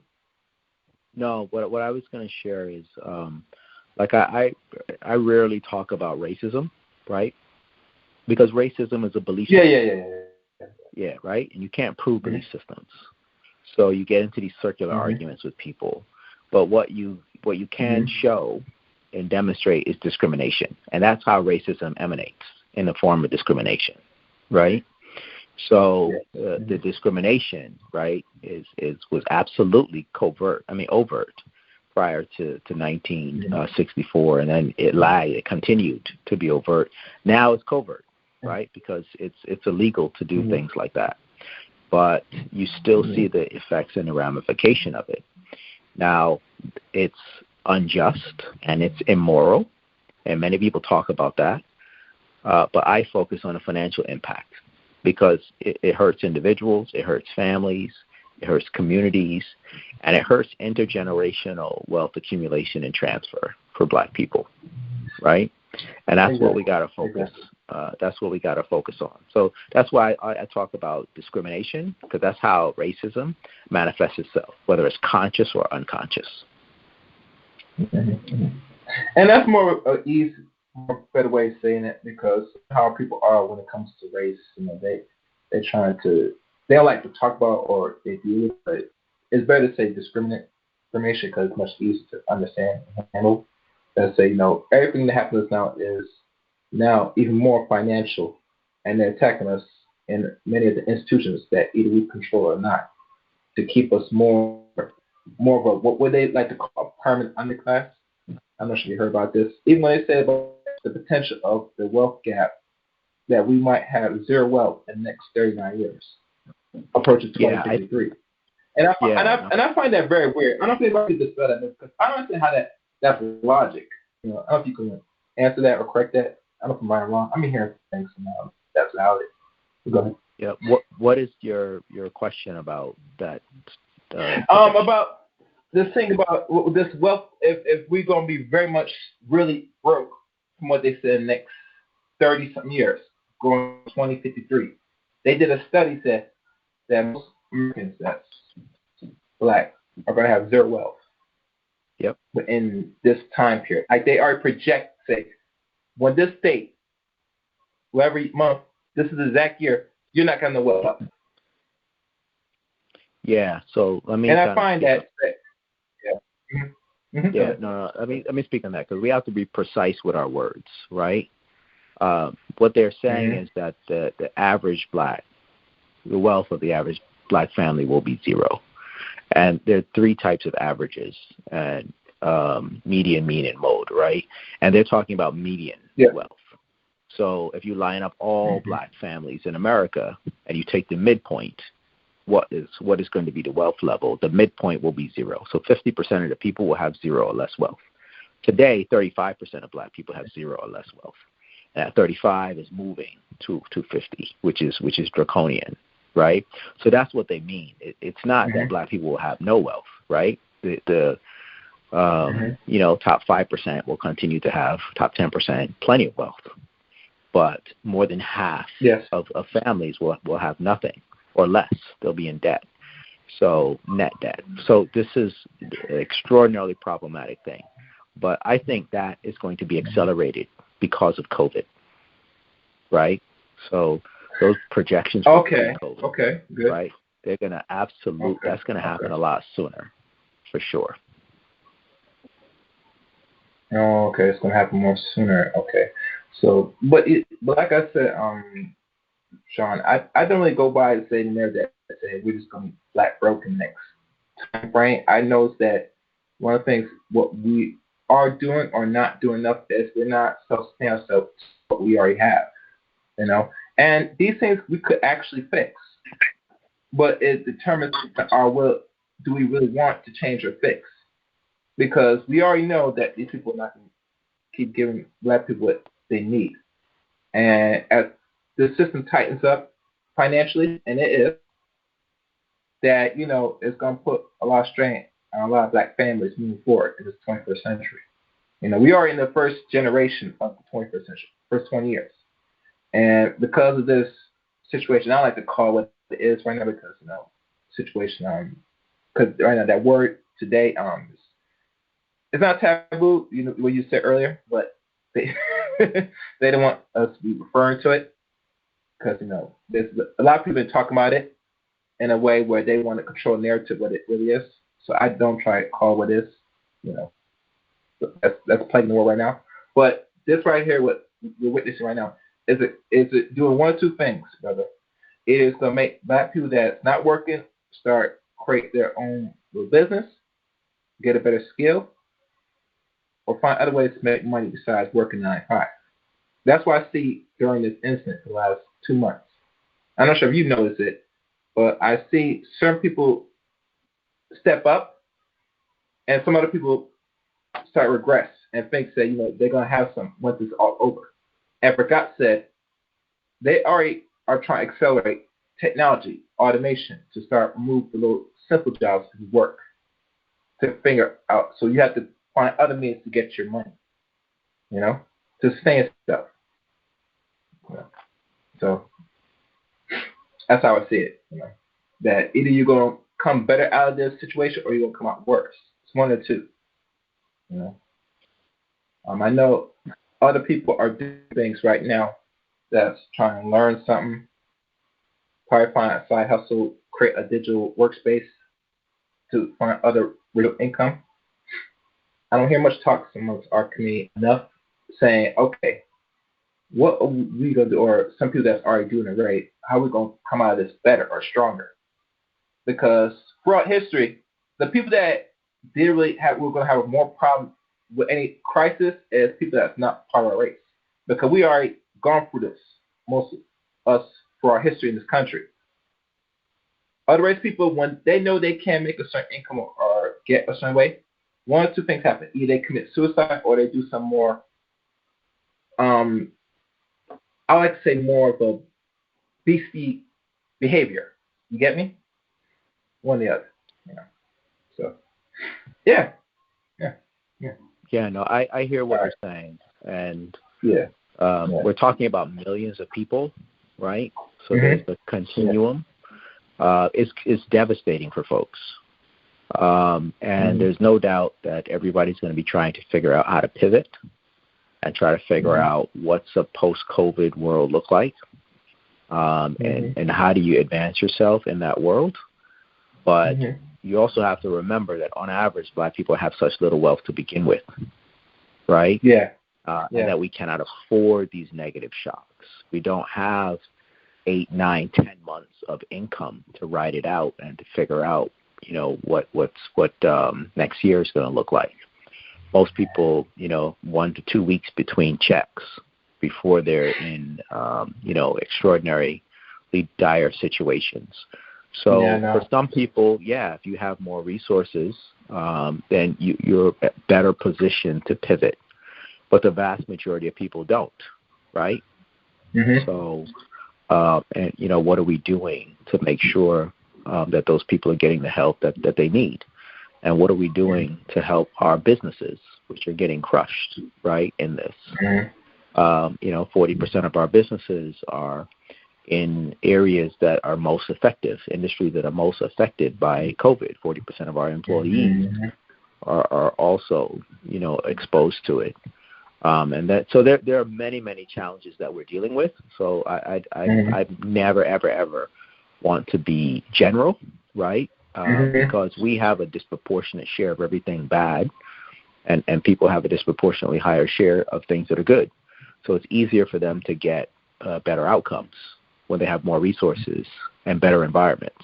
No, what I was going to share is, like I rarely talk about racism, right? Because racism is a belief system. Yeah, right? And you can't prove belief systems. So you get into these circular arguments with people. But what you can show and demonstrate is discrimination. And that's how racism emanates, in the form of discrimination, right? So the discrimination, right, was absolutely overt prior to 1964, and then it continued to be overt. Now it's covert, right, because it's illegal to do things like that. But you still see the effects and the ramification of it. Now, it's unjust and it's immoral, and many people talk about that, but I focus on the financial impact. Because it hurts individuals, it hurts families, it hurts communities, and it hurts intergenerational wealth accumulation and transfer for Black people, right? And that's what we got to focus. That's what we got to focus on. So that's why I talk about discrimination, because that's how racism manifests itself, whether it's conscious or unconscious. And that's more better way of saying it, because how people are when it comes to race, they don't like to talk about, or they do, but it's better to say discrimination because it's much easier to understand and handle. Than say, everything that happens now is now even more financial, and they're attacking us in many of the institutions that either we control or not, to keep us more of a, what would they like to call a permanent underclass. I'm not sure you heard about this. Even when they say about the potential of the wealth gap, that we might have zero wealth in the next 39 years, approaching 2053. And I find that very weird. I don't think anybody can dispel that, because I don't understand how that's logic. I don't know if you can answer that or correct that. I don't know if I'm wrong. I'm hearing things now. That's valid. Go ahead. Yeah. What is your question about that? About this thing about this wealth. If we're gonna be very much really broke from what they said in the next 30-something years, going to 2053, they did a study that most Americans that's Black are gonna have zero wealth. Yep. In this time period, like they already project, say, when this date, every month, this is the exact year, you're not gonna know wealth. Yeah. So let me. And I find that. Yeah, no. Let me speak on that, because we have to be precise with our words, right? What they're saying is that the average Black, the wealth of the average Black family will be zero, and there are three types of averages: and median, mean, and mode, right? And they're talking about median wealth. So if you line up all Black families in America and you take the midpoint, what is going to be the wealth level? The midpoint will be zero. So 50% of the people will have zero or less wealth. Today, 35% of Black people have zero or less wealth. And that 35 is moving to 50, which is draconian, right? So that's what they mean. It's not that Black people will have no wealth, right? The top 5% will continue to have, top 10%, plenty of wealth. But more than half of families will have nothing or less. They'll be in debt. So net debt. So this is an extraordinarily problematic thing. But I think that is going to be accelerated because of COVID, right? So those projections for COVID, good. right? They're going to that's going to happen a lot sooner, for sure. Oh, okay, it's going to happen more sooner. Okay. So, but like I said, Shawn, I don't really go by and say there that say we're just going to be Black broke in the next time frame. I know that one of the things what we are doing or not doing enough is we're not self-sustaining ourselves what we already have, And these things we could actually fix, but it determines our will. Do we really want to change or fix? Because we already know that these people are not going to keep giving Black people what they need, and as the system tightens up financially, and it is, that it's going to put a lot of strain a lot of black families moving forward in this 21st century. We are in the first generation of the 21st century, first 20 years. And because of this situation, I don't like to call what it is right now because, situation, because right now that word today, it's not taboo, what you said earlier, but they, they don't want us to be referring to it because, there's a lot of people been talking about it in a way where they want to control the narrative what it really is. So I don't try to call what it is, that's plaguing the world right now. But this right here, what we're witnessing right now, is it doing one or two things, brother. It is going to make black people that's not working start create their own little business, get a better skill, or find other ways to make money besides working 9 to 5. That's what I see during this incident for the last 2 months. I'm not sure if you noticed it, but I see certain people step up and some other people start regress and think that, they're going to have some once it's all over. And for God said, they already are trying to accelerate technology, automation, to start move the little simple jobs to work, to figure out. So you have to find other means to get your money, to sustain yourself. So that's how I see it, that either you're going to come better out of this situation or you're going to come out worse. It's one of the two, I know other people are doing things right now that's trying to learn something, probably find a side hustle, create a digital workspace to find other real income. I don't hear much talk amongst our community enough saying, okay, what are we going to do, or some people that's already doing it right, how are we going to come out of this better or stronger? Because throughout history, the people that did really have, we're going to have more problem with any crisis is people that's not part of our race. Because we already gone through this, most of us, for our history in this country. Other race people, when they know they can't make a certain income or get a certain way, one or two things happen. Either they commit suicide or they do some more, I like to say more of a beastly behavior. You get me? One or the other. So, yeah. Yeah, no, I hear what you're saying. And yeah. We're talking about millions of people, right? So there's the continuum. It's devastating for folks. And there's no doubt that everybody's going to be trying to figure out how to pivot and try to figure out what's a post-COVID world look like, and how do you advance yourself in that world. But you also have to remember that on average, black people have such little wealth to begin with, right? Yeah. And that we cannot afford these negative shocks. We don't have 8, 9, 10 months of income to ride it out and to figure out, what next year is going to look like. Most people, 1 to 2 weeks between checks before they're in, extraordinarily dire situations. So for some people, if you have more resources, then you're better positioned to pivot. But the vast majority of people don't, right? So, what are we doing to make sure that those people are getting the help that they need? And what are we doing to help our businesses, which are getting crushed, right, in this? 40% of our businesses are in areas that are most effective, industries that are most affected by COVID. 40% of our employees are also, exposed to it. So there are many, many challenges that we're dealing with. So I never, ever want to be general, right? Because we have a disproportionate share of everything bad, and people have a disproportionately higher share of things that are good. So it's easier for them to get better outcomes when they have more resources and better environments.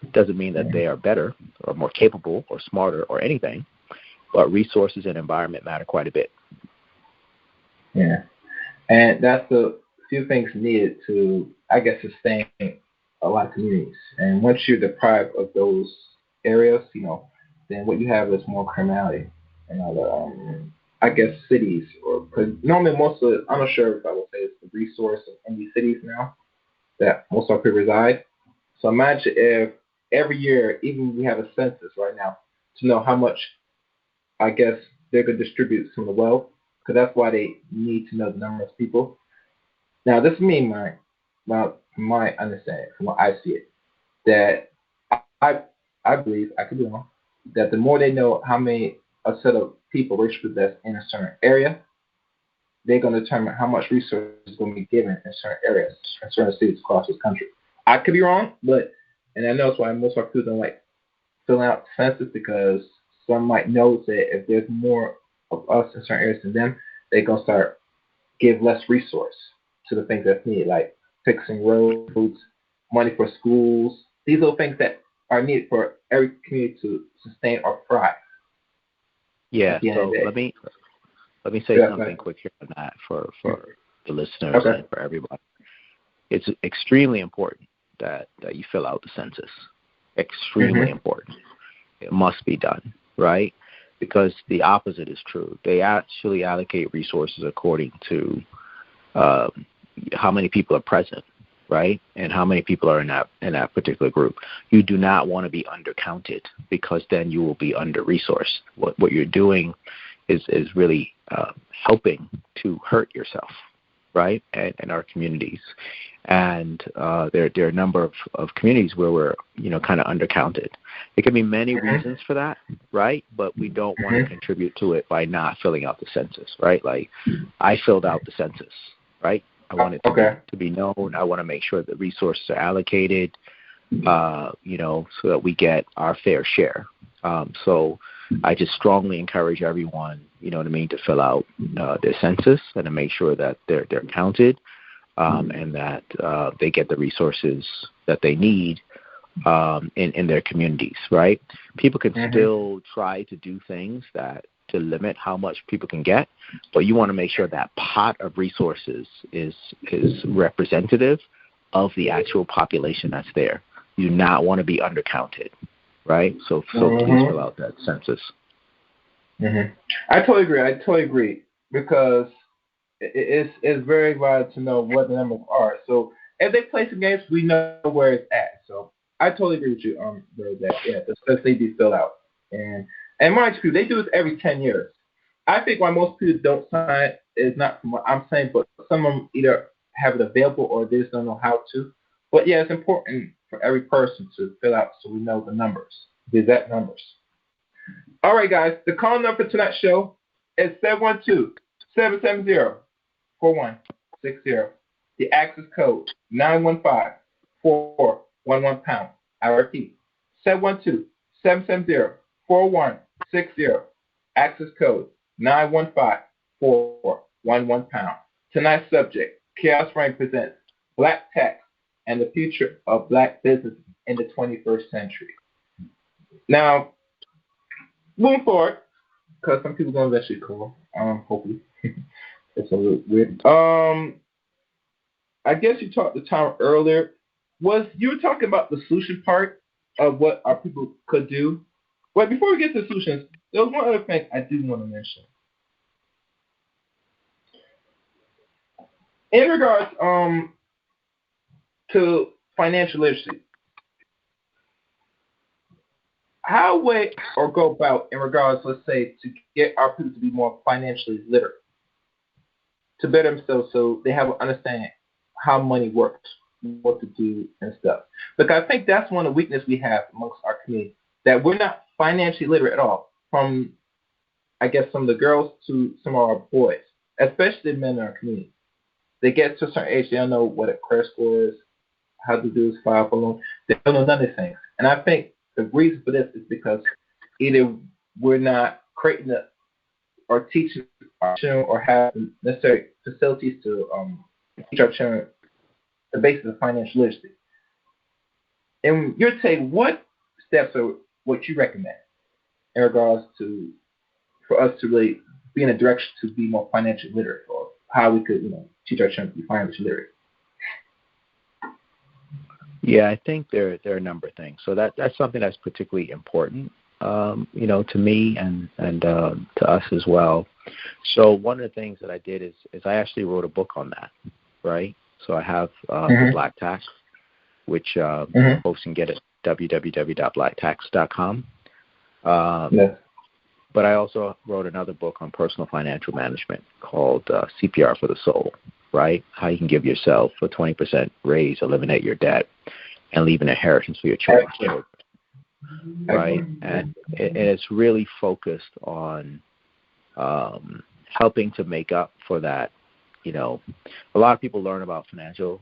It doesn't mean that they are better or more capable or smarter or anything, but resources and environment matter quite a bit. Yeah, and that's the few things needed to, I guess, sustain a lot of communities. And once you're deprived of those areas, then what you have is more criminality and other, I guess, cities. Or because normally most of I'm not sure if I would say it's the resource in these cities now that most of our people reside. So imagine if every year, even we have a census right now, to know how much, I guess, they're going to distribute some of the wealth, because that's why they need to know the number of people. Now, this is me, from my understanding, from what I see it, that I believe, I could be wrong, that the more they know how many a set of people racially possessed in a certain area, they're going to determine how much resources is going to be given in certain areas, in certain cities across this country. I could be wrong, and I know that's why most of our people don't like filling out the census, because some might know that if there's more of us in certain areas than them, they're going to start give less resource to the things that's needed, like fixing roads, money for schools. These are things that are needed for every community to sustain or thrive. Yeah, so let me say something quick here on that for the listeners and for everybody. It's extremely important that you fill out the census. Extremely important. It must be done, right? Because the opposite is true. They actually allocate resources according to how many people are present, right? And how many people are in that particular group. You do not want to be undercounted, because then you will be under-resourced. What you're doing is really helping to hurt yourself, right? And our communities. And there are a number of communities where we're kind of undercounted. There can be many reasons for that, right? But we don't want to contribute to it by not filling out the census, right? Like, I filled out the census, right? I want it to be known. I want to make sure that resources are allocated, so that we get our fair share. So I just strongly encourage everyone, to fill out their census and to make sure that they're counted, and that they get the resources that they need in their communities, right? People can still try to do things to limit how much people can get, but you want to make sure that pot of resources is representative of the actual population that's there. You do not want to be undercounted, right? So please fill out that census. I totally agree, because it's very vital to know what the numbers are. So if they play some games, we know where it's at. So I totally agree with you that the census needs to be filled out. And mind you, they do this every 10 years. I think why most people don't sign is not from what I'm saying, but some of them either have it available or they just don't know how to. But yeah, it's important for every person to fill out so we know the numbers, the exact numbers. All right, guys, the call number for tonight's show is 712-770-4160. The access code 915-4411#. I repeat, 712-770-4160. Access code 915-4411#. Tonight's subject, Chaos Reign presents Black Tax and the Future of Black Business in the 21st Century. Now, moving forward, because some people don't eventually call, hopefully. It's a little weird. I guess you talked to Tom earlier. You were talking about the solution part of what our people could do? Well, before we get to solutions, there was one other thing I do want to mention. In regards to financial literacy, how would or go about in regards, let's say, to get our people to be more financially literate, to better themselves so they have an understanding how money works, what to do and stuff. Because I think that's one of the weaknesses we have amongst our community, that we're not financially literate at all, from, I guess, some of the girls to some of our boys, especially the men in our community. They get to a certain age, they don't know what a credit score is, how to do this file for loan. They don't know none of these things. And I think the reason for this is because either we're not creating or teaching our children or have the necessary facilities to teach our children the basis of financial literacy. And your take, what steps are what you recommend in regards to for us to really be in a direction to be more financially literate, or how we could, teach our children to be financially literate? Yeah, I think there are a number of things. So that's something that's particularly important, to me and to us as well. So one of the things that I did is I actually wrote a book on that, right? So I have the Black Tax, which folks can get at www.blacktax.com. Yes. But I also wrote another book on personal financial management called CPR For the Soul, right? How you can give yourself a 20% raise, eliminate your debt, and leave an inheritance for your children. Right? And it's really focused on helping to make up for that. You know, a lot of people learn about financial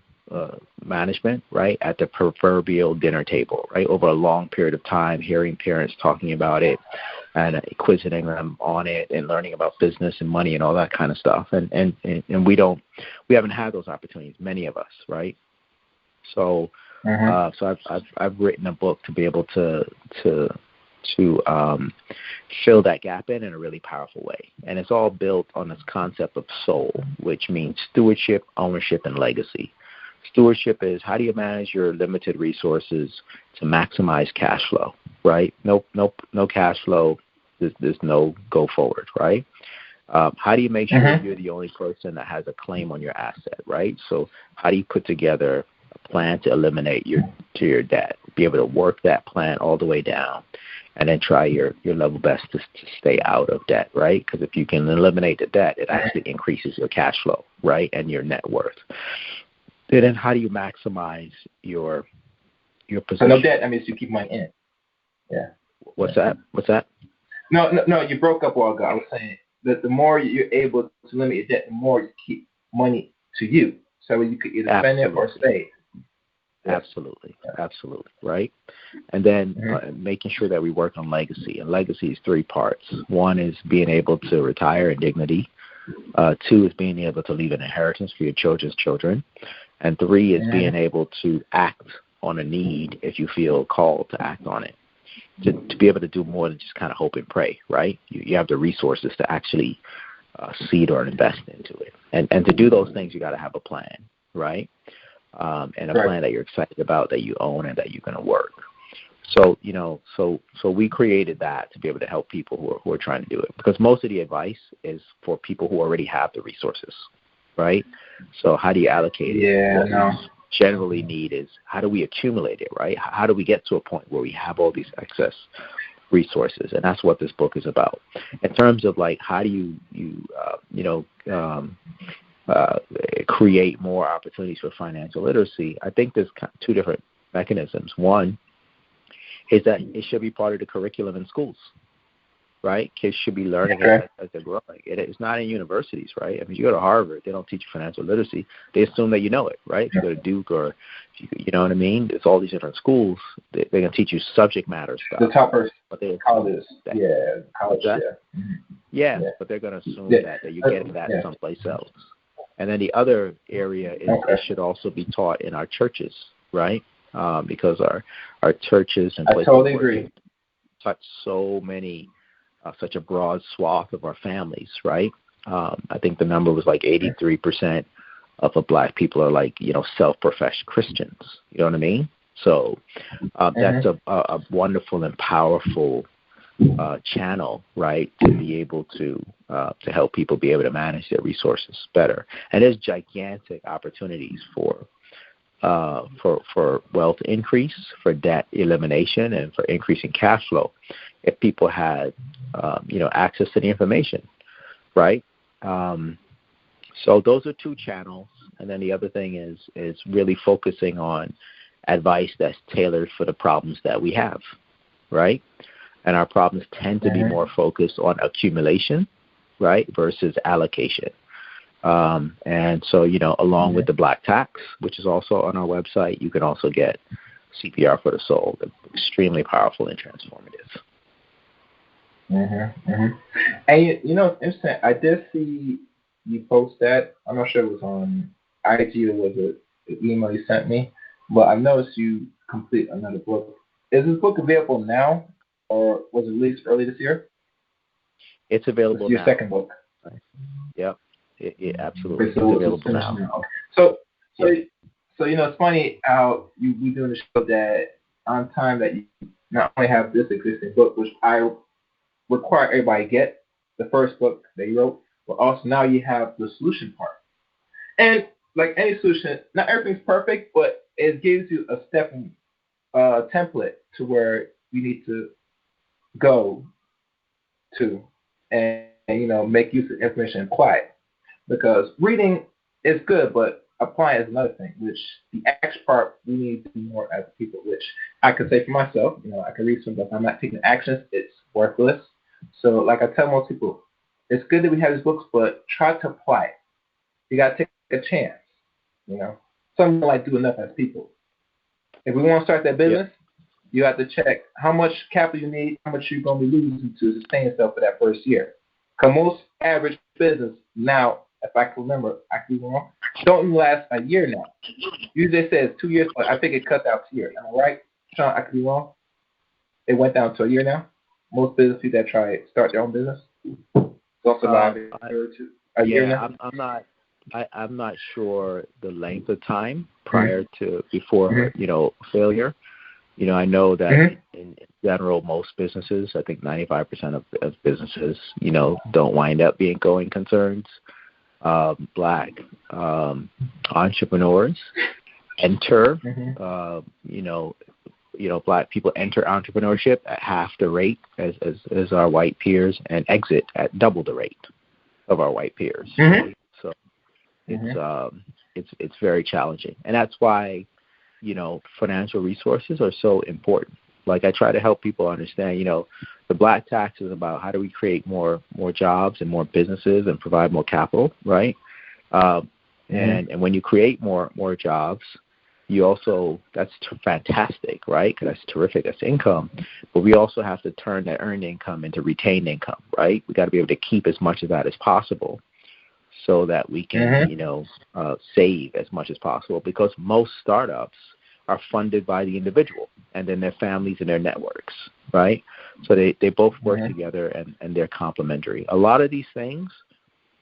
management, right, at the proverbial dinner table, right, over a long period of time, hearing parents talking about it and quizzing them on it and learning about business and money and all that kind of stuff. And we haven't had those opportunities, many of us, right? So so I've written a book to be able to fill that gap in a really powerful way. And it's all built on this concept of soul, which means stewardship, ownership, and legacy. Stewardship is how do you manage your limited resources to maximize cash flow, right? No cash flow, there's no go forward, right? How do you make sure you're the only person that has a claim on your asset, right? So how do you put together a plan to eliminate your debt, be able to work that plan all the way down, and then try your level best to stay out of debt, right? Because if you can eliminate the debt, it actually increases your cash flow, right, and your net worth. And then how do you maximize your position? So no debt, that means you keep money in. Yeah. What's that? No, you broke up a while ago. I was saying that the more you're able to limit your debt, the more you keep money to you. So you could either spend it or save. Absolutely, right? And then making sure that we work on legacy. And legacy is 3 parts. 1 is being able to retire in dignity. 2 is being able to leave an inheritance for your children's children. And 3 is being able to act on a need if you feel called to act on it. To be able to do more than just kind of hope and pray, right? You have the resources to actually seed or invest into it. And to do those things, you got to have a plan, right? And a plan that you're excited about, that you own, and that you're going to work. So, so we created that to be able to help people who are trying to do it, because most of the advice is for people who already have the resources, right? So how do you allocate it? What we generally need is how do we accumulate it, right? How do we get to a point where we have all these excess resources? And that's what this book is about. In terms of like how do you create more opportunities for financial literacy, I think there's 2 different mechanisms. One is that it should be part of the curriculum in schools, right? Kids should be learning it as they're growing. It's not in universities, right? I mean, you go to Harvard, they don't teach you financial literacy. They assume that you know it, right? If you go to Duke or, if you know what I mean? It's all these different schools. They're going to teach you subject matter stuff. The toppers, but they colleges, college, but they're going to assume that you're getting that someplace else. And then the other area is it should also be taught in our churches, right? Because our churches and places totally agree. touch so many, such a broad swath of our families, right? I think the number was like 83% of the Black people are like, self-professed Christians. You know what I mean? So that's a wonderful and powerful channel, right, to be able to help people be able to manage their resources better. And there's gigantic opportunities for wealth increase, for debt elimination, and for increasing cash flow if people had access to the information, right? So those are 2 channels. And then the other thing is really focusing on advice that's tailored for the problems that we have, right? And our problems tend to be more focused on accumulation, right, versus allocation. And so, along with the Black Tax, which is also on our website, you can also get CPR for the Soul. They're extremely powerful and transformative. And it's interesting. I did see you post that. I'm not sure it was on IG or was it an email you sent me, but I noticed you complete another book. Is this book available now, or was it released early this year? It's available now. Your second book. Yep. It absolutely. It's available now. So it's funny how we doing the show that on time that you not only have this existing book, which I require everybody get, the first book that you wrote, but also now you have the solution part. And like any solution, not everything's perfect, but it gives you a step template to where you need to go to and make use of information quiet. Because reading is good, but applying is another thing, which the action part we need to do more as people, which I can say for myself, I can read some, but if I'm not taking actions, it's worthless. So like I tell most people, it's good that we have these books, but try to apply it. You gotta take a chance, Some like do enough as people. If we want to start that business, you have to check how much capital you need, how much you're going to be losing to sustain yourself for that first year. Because most average business now, if I can remember, I could be wrong, don't even last a year now. Usually it says 2 years, but I think it cuts out to a year. Am I right, Shawn? I could be wrong. It went down to a year now. Most business people that try to start their own business don't survive a year now. I'm not sure the length of time prior to before failure. I know that in general, most businesses, I think 95% of businesses, don't wind up being going concerns. Black entrepreneurs enter, Black people enter entrepreneurship at half the rate as our white peers and exit at double the rate of our white peers. Right? So it's very challenging, and that's why financial resources are so important. Like I try to help people understand, the Black tax is about how do we create more jobs and more businesses and provide more capital, right? And when you create more jobs, you also that's fantastic, right? Because that's terrific, that's income. But we also have to turn that earned income into retained income, right? We got to be able to keep as much of that as possible, so that we can, save as much as possible, because most startups are funded by the individual and then their families and their networks, right? So they both work together and they're complementary. A lot of these things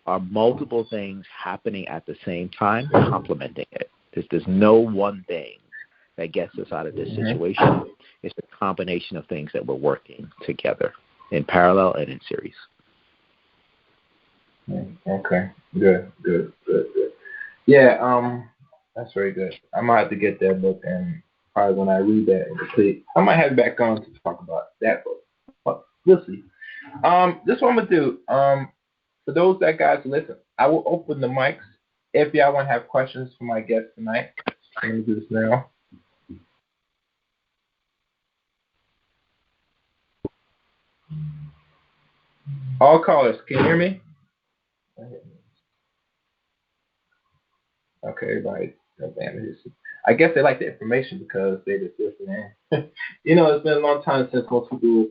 are multiple things happening at the same time, complementing it. There's no one thing that gets us out of this situation. It's a combination of things that we're working together in parallel and in series. Okay, good. Yeah, that's very good. I might have to get that book, and probably when I read that and complete, I might have it back on to talk about that book. But we'll see. This is what I'm gonna do. For those that guys listen, I will open the mics if y'all want to have questions for my guest tonight. I'm gonna do this now. All callers, can you hear me? Okay, everybody. I guess they like the information because they just listen in. It's been a long time since most people,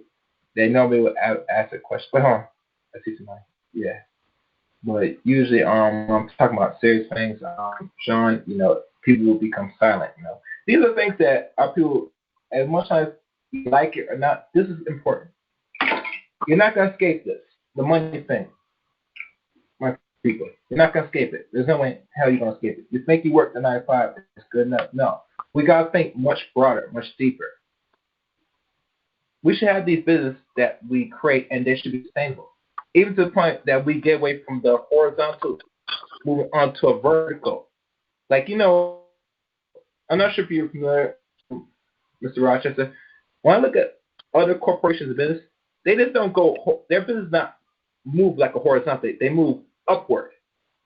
they normally would ask a question. But hold on, I see somebody. Yeah. But usually, I'm talking about serious things. Shawn, people will become silent. These are things that our people, as much as you like it or not, this is important. You're not gonna escape this. The money thing. People. You're not going to escape it. There's no way in hell you're going to escape it. You think you work the 9 to 5, it's good enough. No. We got to think much broader, much deeper. We should have these businesses that we create, and they should be sustainable. Even to the point that we get away from the horizontal, moving on to a vertical. Like, I'm not sure if you're familiar, Mr. Rochester. When I look at other corporations and business, they just don't go, their business not move like a horizontal. They move upward.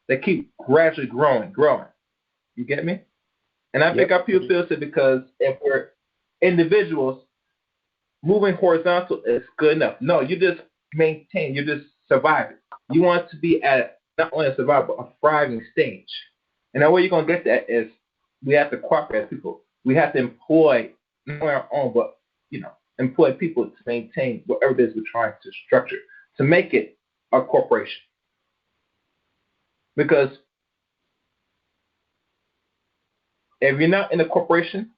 They keep gradually growing. You get me? And I think our people feel it because if we're individuals, moving horizontal is good enough. No, you just maintain, you just survive it. You want to be at not only a survival, but a thriving stage. And the way you're going to get that is we have to cooperate as people. We have to employ, not only our own, but, employ people to maintain whatever it is we're trying to structure, to make it a corporation. Because if you're not in a corporation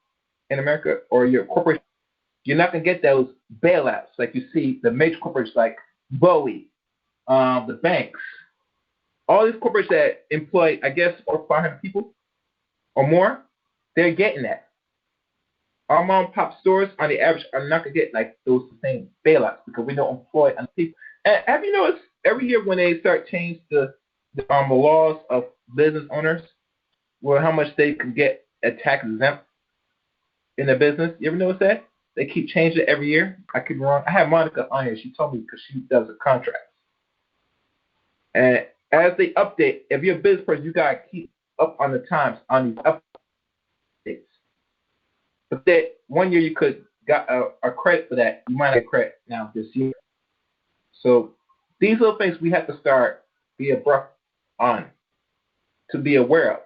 in America, or you're a corporation, you're not going to get those bailouts like you see the major corporations like Bowie, the banks, all these corporations that employ, I guess, 500 people or more, they're getting that. Our mom and pop stores, on the average, are not going to get like those same bailouts because we don't employ enough people. And have you noticed every year when they start changing the laws of business owners, how much they can get a tax exempt in their business? You ever notice that? They keep changing it every year. I could be wrong. I had Monica on here. She told me because she does the contracts. And as they update, if you're a business person, you gotta keep up on the times on these updates. But that 1 year you could got a credit for that. You might get credit now this year. So these little things we have to start be abrupt on, to be aware of,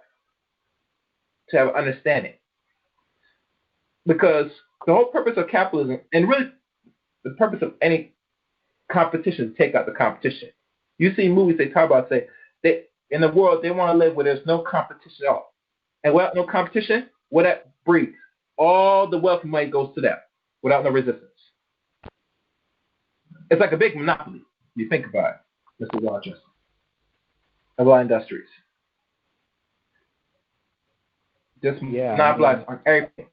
to have an understanding. Because the whole purpose of capitalism, and really the purpose of any competition, is to take out the competition. You see movies they talk about, say, they in the world they want to live where there's no competition at all. And without no competition, what that breeds, all the wealth and money goes to them without no resistance. It's like a big monopoly. You think about it, Mr. Rochester, of our industries. Just monopolize on everything.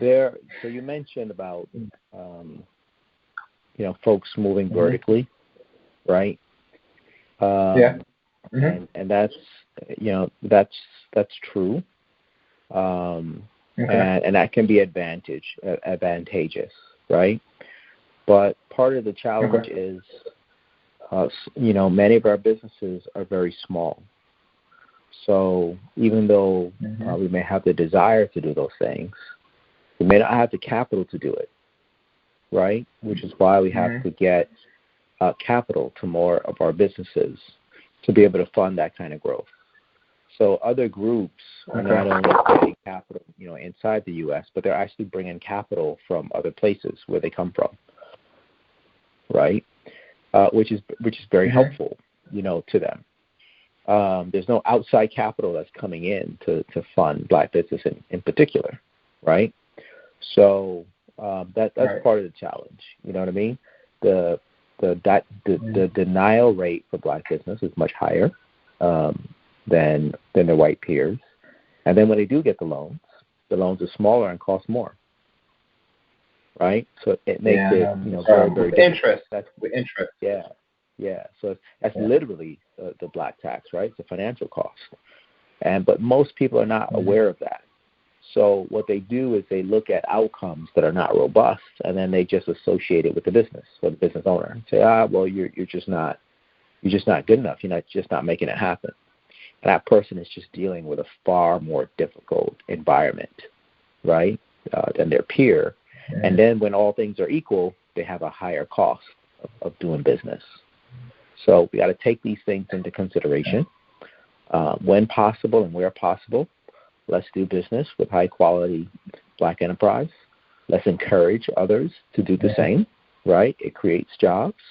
So you mentioned about folks moving vertically, right? Yeah. And that's true. And that can be advantageous, right? But part of the challenge is, many of our businesses are very small. So even though we may have the desire to do those things, we may not have the capital to do it, right? Which is why we have to get capital to more of our businesses to be able to fund that kind of growth. So other groups are not only getting capital, inside the U.S., but they're actually bringing capital from other places where they come from, right? Which is very helpful, to them. There's no outside capital that's coming in to fund Black business in particular, right? So that's part of the challenge. You know what I mean? The denial rate for Black business is much higher than their white peers, and then when they do get the loans are smaller and cost more, right? So it makes it very, very difficult. With interest. Yeah. So that's literally the Black tax, right? It's a financial cost, but most people are not aware of that. So what they do is they look at outcomes that are not robust, and then they just associate it with the business or the business owner and say, well, you're just not good enough. You're just not making it happen. And that person is just dealing with a far more difficult environment, right, than their peer. And then when all things are equal, they have a higher cost of doing business. So we got to take these things into consideration. When possible and where possible, let's do business with high-quality Black enterprise. Let's encourage others to do the same, right? It creates jobs.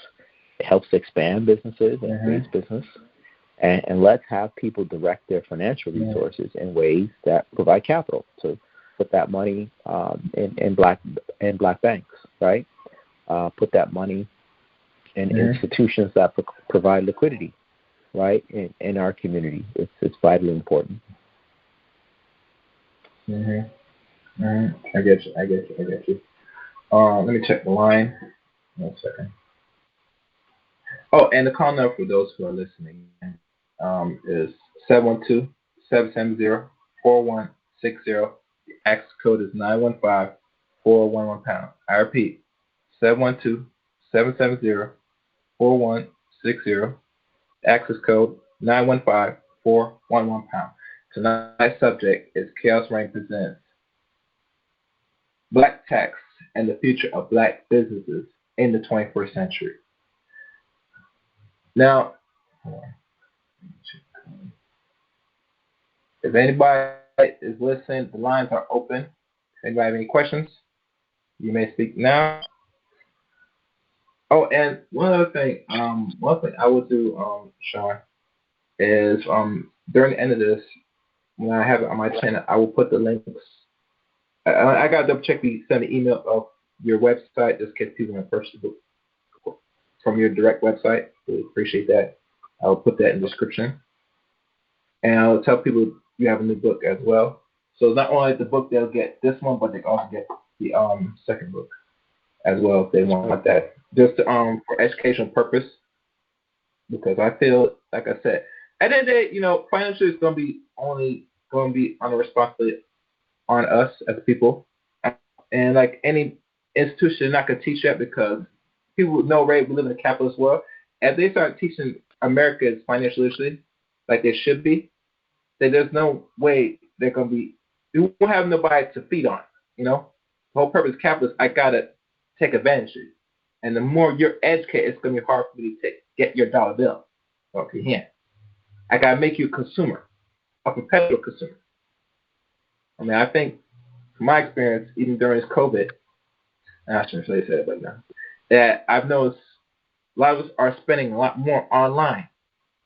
It helps expand businesses and creates business. And let's have people direct their financial resources in ways that provide capital to put that money in black banks, right? Put that money in institutions that provide liquidity, right? In our community, it's vitally important. I get you. Let me check the line. 1 second. Oh, and the call number for those who are listening is 712-770-4160. The access code is 915-411#. I repeat, 712-770-4160. Access code 915-411#. Tonight's subject is Chaos Reign presents Black Tax and the Future of Black Businesses in the 21st Century. Now, if anybody is listening, the lines are open. If anybody have any questions, you may speak now. Oh, and one other thing, I will do, Shawn, is during the end of this, when I have it on my channel, I will put the links. I got to double check the send an email of your website, just in case people want to purchase the book from your direct website. Really appreciate that. I will put that in the description. And I'll tell people you have a new book as well. So not only the book, they'll get this one, but they also get the second book as well if they want that. Just for educational purpose. Because I feel, like I said, at the end of the day, financially it's going to be on the responsibility on us as people. And like any institution, they're not going to teach that because people know, right, we live in a capitalist world. If they start teaching America's financial literacy like they should be, then there's no way they're going to be, we won't have nobody to feed on, you know? The whole purpose of capitalism, I got to take advantage of you. And the more you're educated, it's going to be hard for me to get your dollar bill off your hand. I got to make you a consumer, a perpetual consumer. I mean, I think, from my experience, even during this COVID, and I shouldn't really say it, but no, that I've noticed a lot of us are spending a lot more online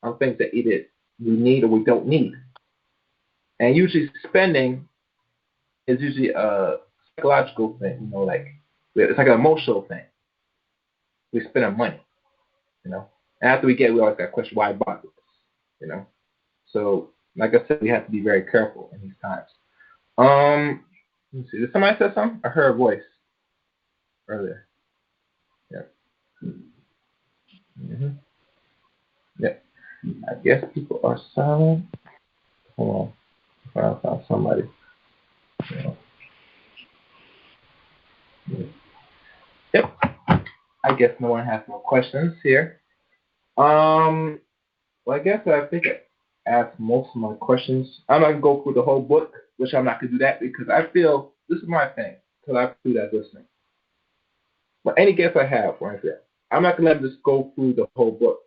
on things that either we need or we don't need. And usually spending is usually a psychological thing, you know, like it's like an emotional thing. We spend our money, you know. And after we get it, we always got to question why I bought this, you know. So, like I said, we have to be very careful in these times. Let's see. Did somebody say something? I heard a voice earlier. Yeah. Mm-hmm. Yeah. I guess people are silent. Hold on. I found somebody. Yeah. Yep. I guess no one has more questions here. Well, I guess I think I asked most of my questions. I'm not going to go through the whole book, which I'm not going to do that because I feel this is my thing, because I do that listening. But any guess I have right there, I'm not going to let them just go through the whole book.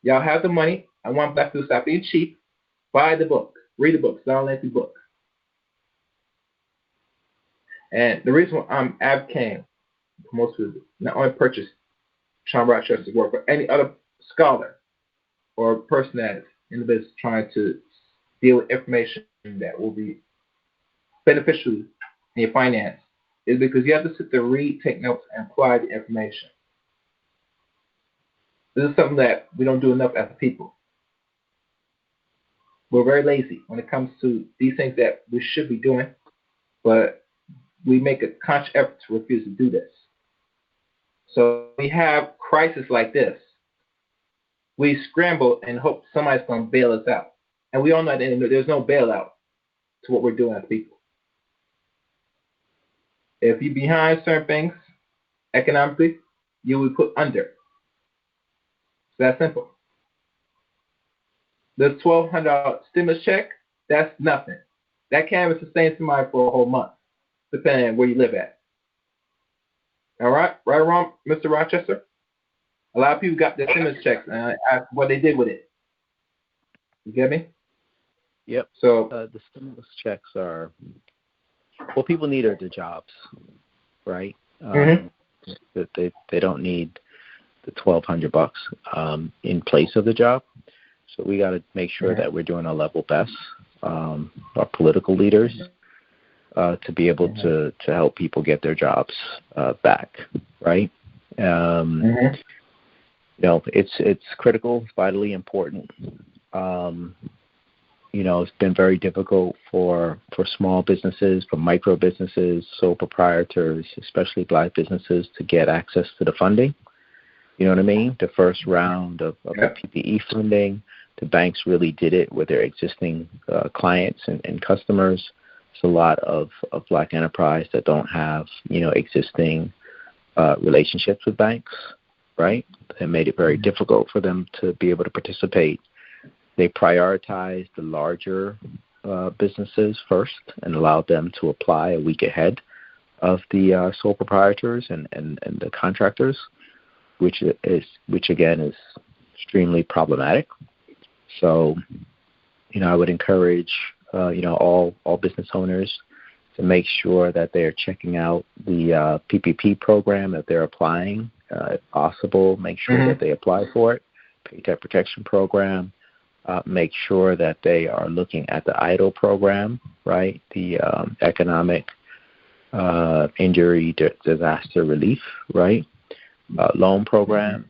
Y'all have the money. I want Black people to stop being cheap. Buy the book. Read the book. It's not a lengthy book. And the reason why I'm advocating for most people not only purchase Shawn Rochester's work, but any other scholar or person that's in the business trying to deal with information that will be beneficial in your finance is because you have to sit there, read, take notes, and apply the information. This is something that we don't do enough as people. We're very lazy when it comes to these things that we should be doing, but we make a conscious effort to refuse to do this. So we have crises like this. We scramble and hope somebody's going to bail us out. And we all know that there's no bailout to what we're doing as people. If you're behind certain things economically, you will be put under. It's that simple. The $1,200 stimulus check, that's nothing. That can't even sustain somebody for a whole month, depending on where you live at. All right? Right or wrong, Mr. Rochester? A lot of people got their stimulus checks and I asked what they did with it. You get me? Yep. So the stimulus checks are, what people need are the jobs, right? They don't need the $1,200 in place of the job. So we got to make sure that we're doing our level best, our political leaders, to be able to help people get their jobs back, right? You know, it's critical, it's vitally important. You know, it's been very difficult for small businesses, for micro businesses, sole proprietors, especially Black businesses, to get access to the funding. You know what I mean? The first round of the PPE funding, the banks really did it with their existing clients and customers. It's a lot of Black enterprise that don't have, you know, existing relationships with banks, right? It made it very difficult for them to be able to participate. They prioritized the larger businesses first and allowed them to apply a week ahead of the sole proprietors and the contractors, which again is extremely problematic. So, you know, I would encourage you know, all business owners to make sure that they're checking out the PPP program that they're applying. If possible, make sure that they apply for it. Paycheck protection program. Make sure that they are looking at the EIDL program, right? The economic injury disaster relief, right? Loan program.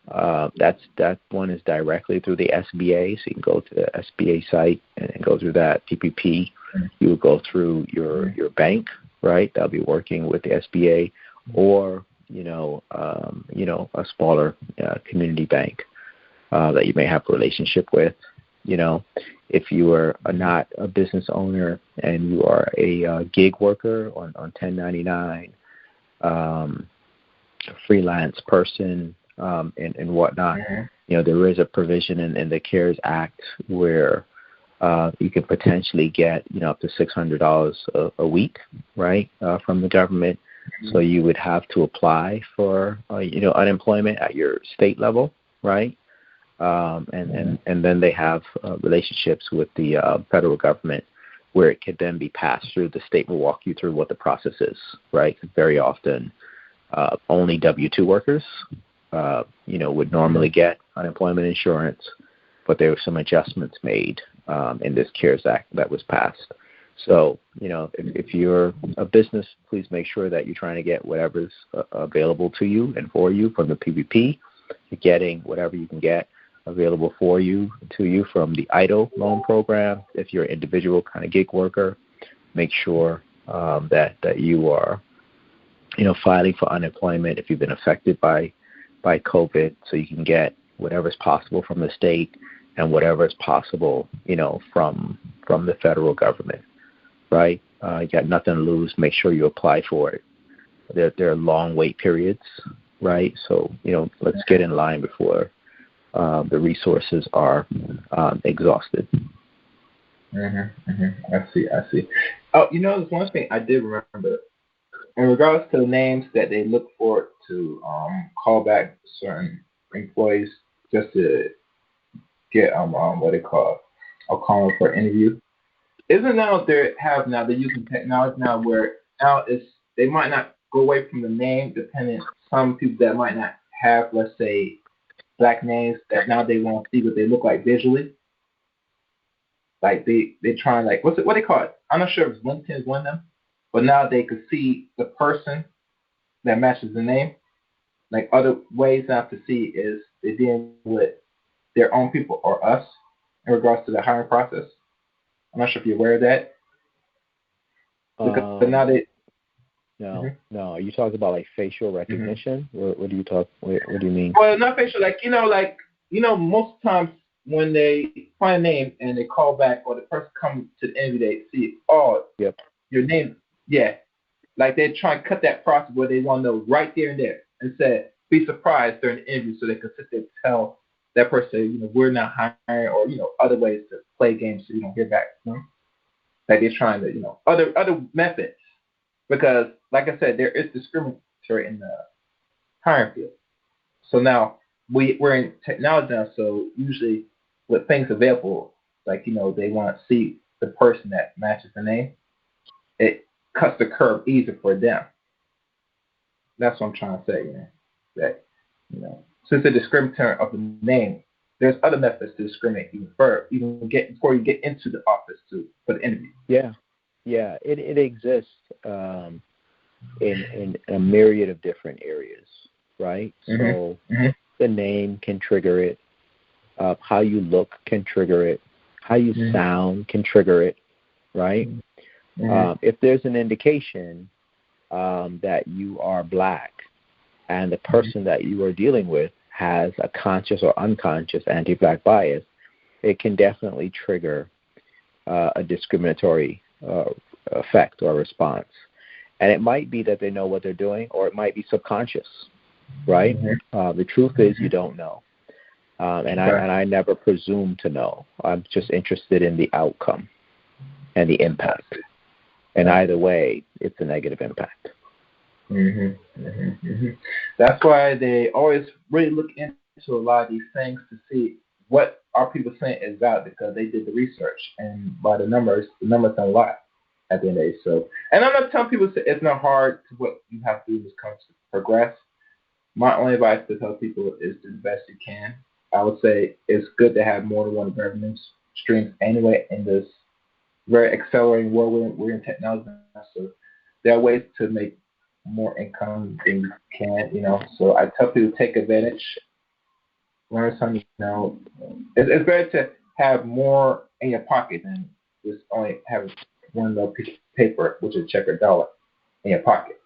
That one is directly through the SBA, so you can go to the SBA site and go through that. PPP, you will go through your bank, right? That'll be working with the SBA, or you know, a smaller community bank that you may have a relationship with. If you are not a business owner and you are a gig worker on 1099, freelance person, and whatnot, there is a provision in the CARES Act where you can potentially get up to $600 a week, right, from the government. So you would have to apply for unemployment at your state level, right? And then they have relationships with the federal government where it could then be passed through. The state will walk you through what the process is, right? Very often, only W-2 workers, would normally get unemployment insurance, but there were some adjustments made in this CARES Act that was passed. So, if you're a business, please make sure that you're trying to get whatever's available to you and for you from the PPP. You're getting whatever you can get available for you, to you from the EIDL loan program. If you're an individual kind of gig worker, make sure that you are, filing for unemployment if you've been affected by COVID, so you can get whatever's possible from the state and whatever is possible, from the federal government, right? You got nothing to lose. Make sure you apply for it. There are long wait periods, right? So, let's get in line before the resources are exhausted. I see. Oh, there's one thing I did remember. In regards to the names that they look for to call back certain employees just to get what they call a call for an interview. Isn't now they're using technology now where now they might not go away from the name, depending some people that might not have, let's say, black names, that now they want to see what they look like visually. Like they try like what they call it? I'm not sure if LinkedIn is one of them, but now they could see the person that matches the name. Like other ways now to see is they're dealing with their own people or us in regards to the hiring process. I'm not sure if you're aware of that. Because now they. No. Are you talking about like facial recognition? What do you talk? What do you mean? Well, not facial. Most times when they find a name and they call back, or the person comes to the interview, they see, your name. Yeah, like they try and cut that process where they want to know right there and there, and say, be surprised during the interview, so they can sit there and tell that person, we're not hiring, or other ways to play games so you don't hear back. Like they're trying to, other methods, because like I said, there is discriminatory in the hiring field. So now we're in technology now, so usually with things available, like they want to see the person that matches the name, it cuts the curve easier for them. That's what I'm trying to say, that since the discriminatory of the name, there's other methods to discriminate before you get into the office for the interview. Yeah, it exists in a myriad of different areas, right? So the name can trigger it, how you look can trigger it, how you sound can trigger it, right? If there's an indication that you are black and the person that you are dealing with has a conscious or unconscious anti-black bias, it can definitely trigger a discriminatory effect or response. And it might be that they know what they're doing, or it might be subconscious, right? The truth is you don't know. And I never presume to know. I'm just interested in the outcome and the impact. And either way, it's a negative impact. That's why they always really look into a lot of these things to see what are people saying is valid, because they did the research, and by the numbers don't lie at the end of the day. So, and I'm not telling people it's not hard to what you have to do in this country to progress. My only advice to tell people is do the best you can. I would say it's good to have more than one revenue streams anyway in this very accelerating world we're in technology now. So there are ways to make more income than you can, So I tell people take advantage, learn something, It's better to have more in your pocket than just only have one little piece of paper, which is a check or dollar, in your pocket.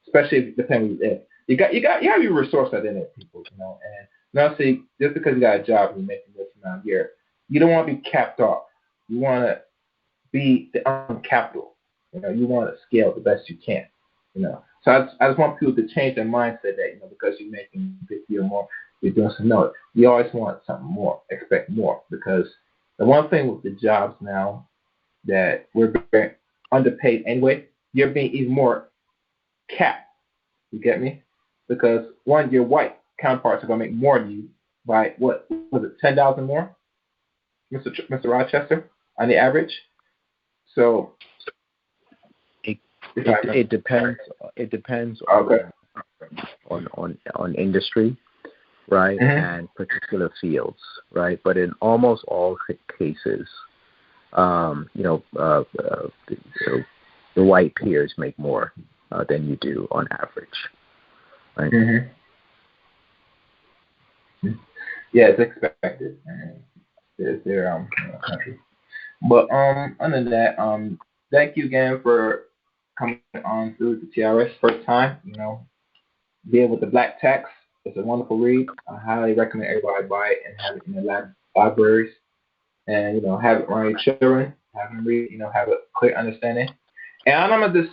Especially if depending where you live. You got to be resourceful at the end of people, And now see, just because you got a job and you're making this amount a year, You don't want to be capped off. You want to be the capital. You want to scale the best you can. So I just want people to change their mindset that because you're making 50 or more, you're doing something. No, you always want something more, expect more, because the one thing with the jobs now that we're very underpaid anyway, you're being even more capped. You get me? Because one, your white counterparts are gonna make more than you by what was it, 10,000 more, Mr. Rochester, on the average. So it depends. It depends on industry, right, and particular fields, right. But in almost all cases, the white peers make more than you do on average, right? Yeah, it's expected. It's their country. But other than that, thank you again for coming on through the TRS first time. Being with the Black Text, it's a wonderful read. I highly recommend everybody buy it and have it in their libraries, and have it around your children, have them read, have a clear understanding. And I'm not just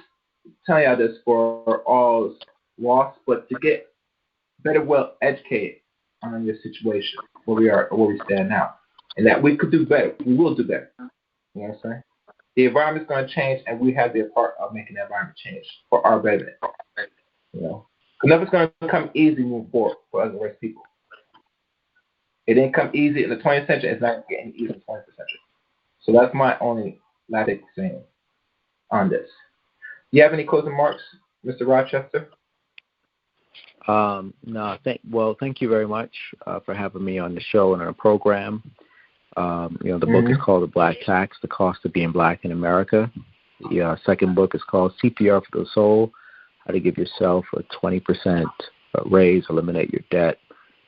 telling y'all this for all lost, but to get better, well educated on your situation, where we are, or where we stand now, and that we could do better. We will do better. You know what I'm saying? The environment's going to change, and we have to be a part of making the environment change for our betterment. Nothing's going to come easy moving forward for us as people. It didn't come easy in the 20th century. It's not getting easy in the 21st century. So that's my only last thing on this. Do you have any closing remarks, Mr. Rochester? No. Thank you very much for having me on the show and on the program. The book is called The Black Tax: The Cost of Being Black in America. The second book is called CPR For the Soul: How to Give Yourself a 20% raise, eliminate your debt,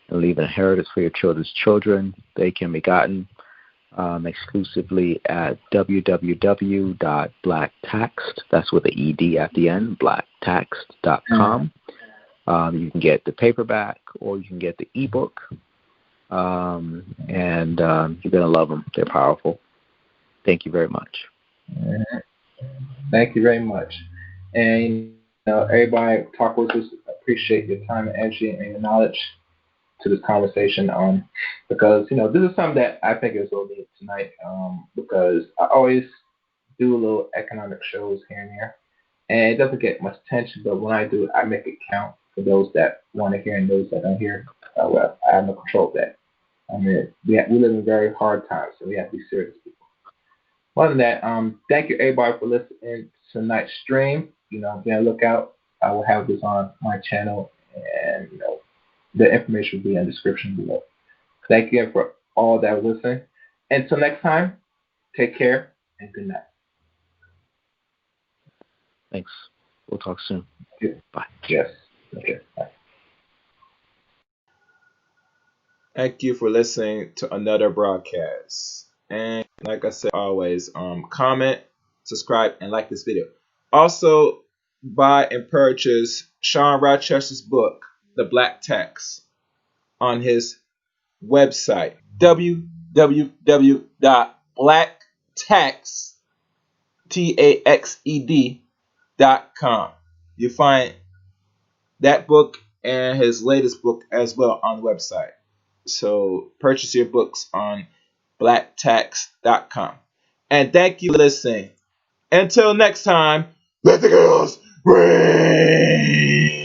and leave an inheritance for your children's children. They can be gotten exclusively at www.blacktaxed, that's with an ED at the end, blacktaxed.com. You can get the paperback or you can get the ebook. And you're going to love them. They're powerful. Thank you very much. Thank you very much. And everybody, talk with us. Appreciate your time and energy and your knowledge to this conversation. Because this is something that I think is a little neat tonight. Because I always do little economic shows here and there, and it doesn't get much attention. But when I do it, I make it count for those that want to hear and those that don't hear. Well, I have no control of that. I mean, we live in very hard times, so we have to be serious people. Other than that, thank you everybody for listening to tonight's stream. Be on the lookout. I will have this on my channel, and the information will be in the description below. Thank you again for all that are listening. Until next time, take care and good night. Thanks. We'll talk soon. Bye. Yes. Okay. Bye. Thank you for listening to another broadcast. And like I said, always comment, subscribe, and like this video. Also, buy and purchase Shawn Rochester's book, The Black Tax, on his website, www.blacktaxed.com. You find that book and his latest book as well on the website. So purchase your books on blacktax.com. And thank you for listening. Until next time, let the girls ring.